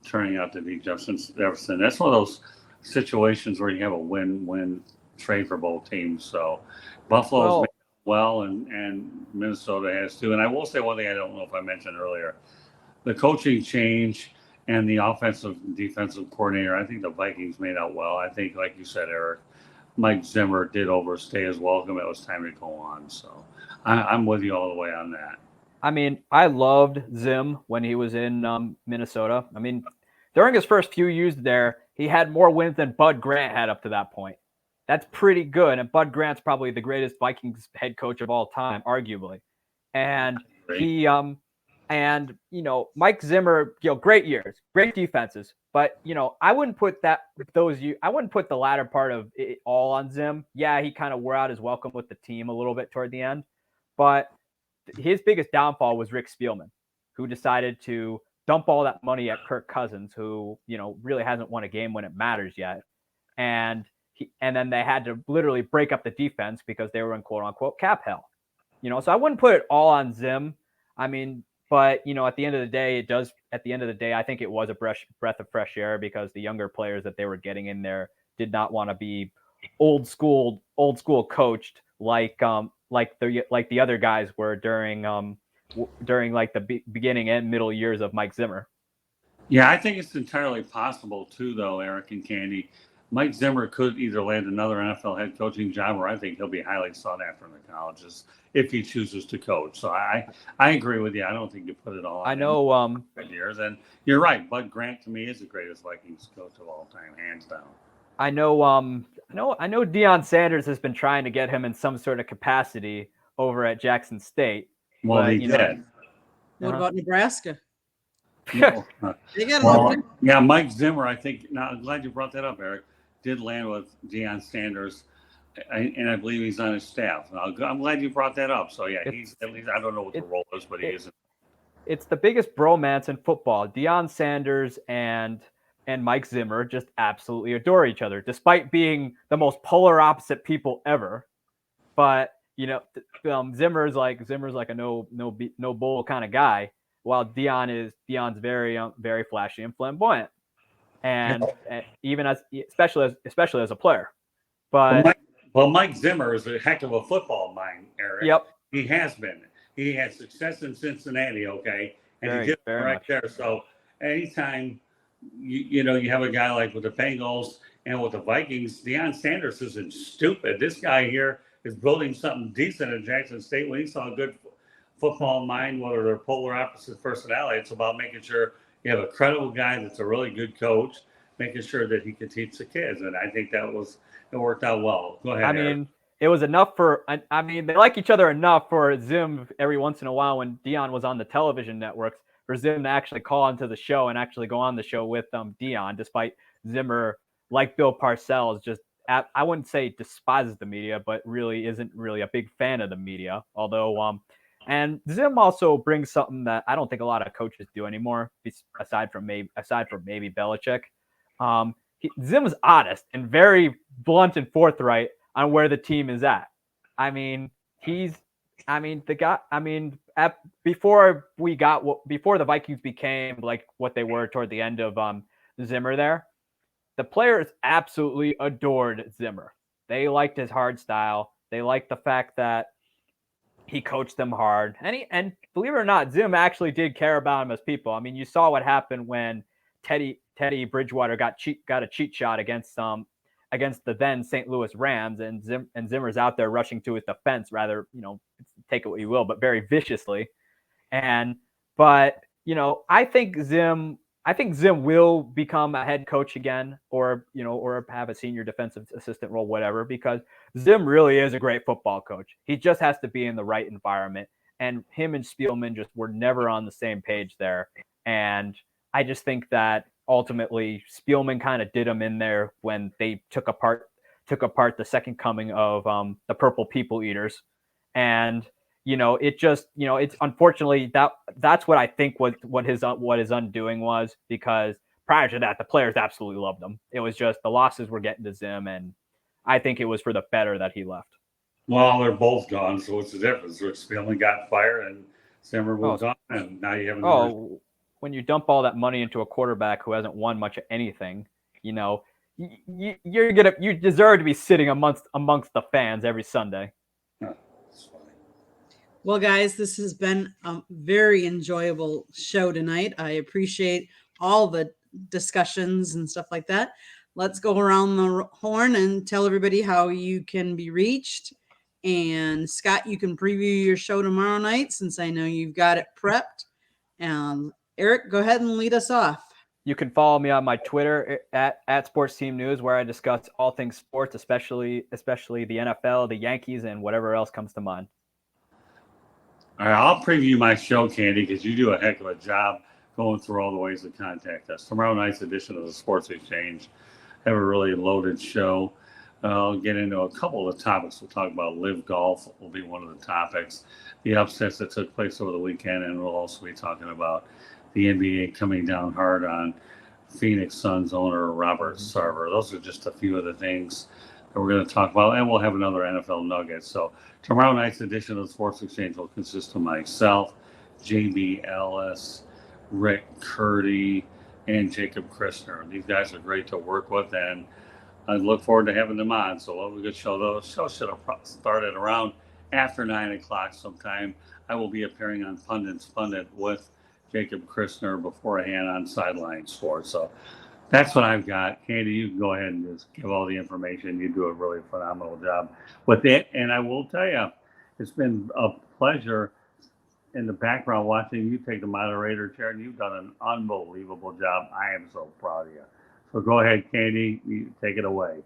turning out to be Justin Jefferson. That's one of those situations where you have a win-win trade for both teams. So Buffalo's made well, and Minnesota has too. And I will say one thing I don't know if I mentioned earlier. The coaching change and the offensive and defensive coordinator, I think the Vikings made out well. I think, like you said, Eric, Mike Zimmer did overstay his welcome. It was time to go on. So I'm with you all the way on that. I mean, I loved Zim when he was in Minnesota. I mean, during his first few years there, he had more wins than Bud Grant had up to that point. That's pretty good. And Bud Grant's probably the greatest Vikings head coach of all time, arguably. And Mike Zimmer, great years, great defenses. But, I wouldn't put the latter part of it all on Zim. Yeah, he kind of wore out his welcome with the team a little bit toward the end. But his biggest downfall was Rick Spielman, who decided to dump all that money at Kirk Cousins, who, really hasn't won a game when it matters yet. And then they had to literally break up the defense because they were in quote unquote cap hell. So I wouldn't put it all on Zim. I mean, but, at the end of the day, I think it was a breath of fresh air because the younger players that they were getting in there did not want to be old school coached like the other guys were during like the beginning and middle years of Mike Zimmer. Yeah, I think it's entirely possible too, though, Eric and Candy. Mike Zimmer could either land another NFL head coaching job, or I think he'll be highly sought after in the colleges if he chooses to coach. So I agree with you. I don't think you put it all on. I know. Years, and you're right. Bud Grant to me is the greatest Vikings coach of all time, hands down. I know. I know. Deion Sanders has been trying to get him in some sort of capacity over at Jackson State. Well, he did. What about Nebraska? No. They got yeah, Mike Zimmer. I think. Now, I'm glad you brought that up, Eric. Did land with Deion Sanders, and I believe he's on his staff. I'm glad you brought that up. So yeah, he's at least, I don't know what the role is, but he isn't. It's the biggest bromance in football. Deion Sanders and Mike Zimmer just absolutely adore each other, despite being the most polar opposite people ever. But Zimmer's like a no bull kind of guy, while Deion's very flashy and flamboyant. And even especially as a player, but Mike Zimmer is a heck of a football mind, Eric. Yep, he has been. He had success in Cincinnati, okay, and he did it right there. So anytime you have a guy like with the Bengals and with the Vikings, Deion Sanders isn't stupid. This guy here is building something decent at Jackson State. When he saw a good football mind, whether they're polar opposite personality, it's about making sure you have a credible guy that's a really good coach, making sure that he can teach the kids. And I think it worked out well. Go ahead. I mean, it was enough they like each other enough for Zim every once in a while when Deion was on the television networks for Zim to actually call into the show and actually go on the show with Deion, despite Zimmer, like Bill Parcells, just I wouldn't say despises the media, but really isn't really a big fan of the media. Although, and Zim also brings something that I don't think a lot of coaches do anymore, aside from maybe Belichick. Zim is honest and very blunt and forthright on where the team is at. I mean, the guy. Before the Vikings became like what they were toward the end of Zimmer there, the players absolutely adored Zimmer. They liked his hard style. They liked the fact that he coached them hard. And believe it or not, Zim actually did care about him as people. I mean, you saw what happened when Teddy Bridgewater got a cheat shot against the then St. Louis Rams, and Zimmer's out there rushing to his defense, rather, take it what you will, but very viciously. But I think Zim will become a head coach again, or have a senior defensive assistant role, whatever, because Zim really is a great football coach. He just has to be in the right environment, and him and Spielman just were never on the same page there. And I just think that ultimately Spielman kind of did him in there when they took apart the second coming of the Purple People Eaters. And it's unfortunately that's what I think what his undoing was, because prior to that the players absolutely loved him. It was just the losses were getting to Zim, and I think it was for the better that he left. Well, they're both gone, so what's the difference? Rich Spielman got fired and Zimmer moved on, and now you have when you dump all that money into a quarterback who hasn't won much of anything, you deserve to be sitting amongst the fans every Sunday. Well, guys, this has been a very enjoyable show tonight. I appreciate all the discussions and stuff like that. Let's go around the horn and tell everybody how you can be reached. And Scott, you can preview your show tomorrow night, since I know you've got it prepped. Eric, go ahead and lead us off. You can follow me on my Twitter at Sports Team News, where I discuss all things sports, especially the NFL, the Yankees, and whatever else comes to mind. All right, I'll preview my show, Candy, because you do a heck of a job going through all the ways to contact us. Tomorrow night's edition of the Sports Exchange have a really loaded show. I'll get into a couple of the topics. We'll talk about Live Golf will be one of the topics, the upsets that took place over the weekend, and we'll also be talking about the NBA coming down hard on Phoenix Suns owner Robert Sarver. Those are just a few of the things that we're going to talk about, and we'll have another NFL nugget. So tomorrow night's edition of the Sports Exchange will consist of myself, JB Ellis, Rick Curdy, and Jacob Christner. These guys are great to work with, and I look forward to having them on. So we'll have a good show. The show should have started around after 9 o'clock sometime. I will be appearing on Pundit's Pundit with Jacob Christner beforehand on Sideline Sports. So that's what I've got. Candy, you can go ahead and just give all the information. You do a really phenomenal job with it. And I will tell you, it's been a pleasure in the background watching you take the moderator chair, and you've done an unbelievable job. I am so proud of you. So go ahead, Candy, you take it away.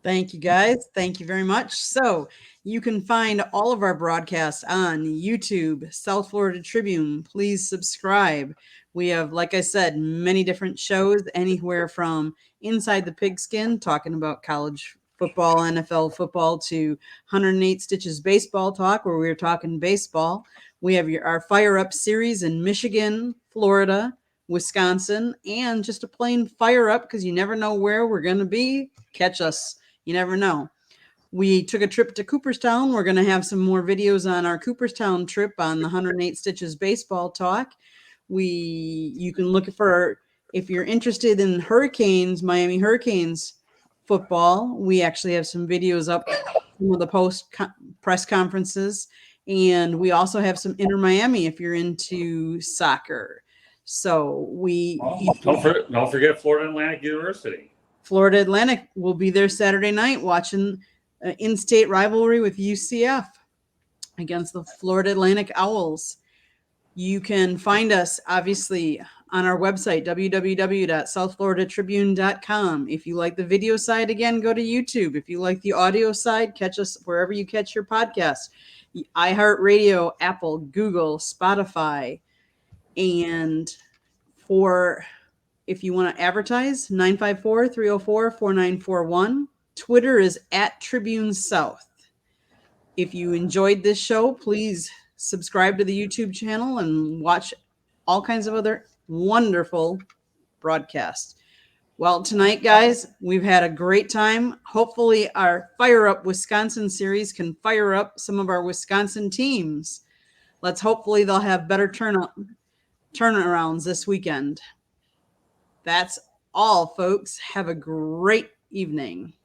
Thank you, guys. Thank you very much. So you can find all of our broadcasts on YouTube, South Florida Tribune. Please subscribe. We have, like I said, many different shows, anywhere from Inside the Pigskin, talking about college football, NFL football, to 108 Stitches Baseball Talk, where we're talking baseball. We have our Fire Up series in Michigan, Florida, Wisconsin, and just a plain fire up, because you never know where we're going to be. Catch us. You never know. We took a trip to Cooperstown. We're going to have some more videos on our Cooperstown trip on the 108 Stitches Baseball Talk. You can look for, if you're interested in Hurricanes, Miami Hurricanes football, we actually have some videos up, some of the post press conferences. And we also have some Inter Miami if you're into soccer. So don't forget Florida Atlantic University. Florida Atlantic will be there Saturday night watching in-state rivalry with UCF against the Florida Atlantic Owls. You can find us, obviously, on our website, www.southfloridatribune.com. If you like the video side, again, go to YouTube. If you like the audio side, catch us wherever you catch your podcasts. iHeartRadio, Apple, Google, Spotify. And if you want to advertise, 954-304-4941. Twitter is at Tribune South. If you enjoyed this show, please subscribe to the YouTube channel and watch all kinds of other wonderful broadcasts. Well, tonight, guys, we've had a great time. Hopefully, our Fire Up Wisconsin series can fire up some of our Wisconsin teams. Hopefully they'll have better turnarounds this weekend. That's all, folks. Have a great evening.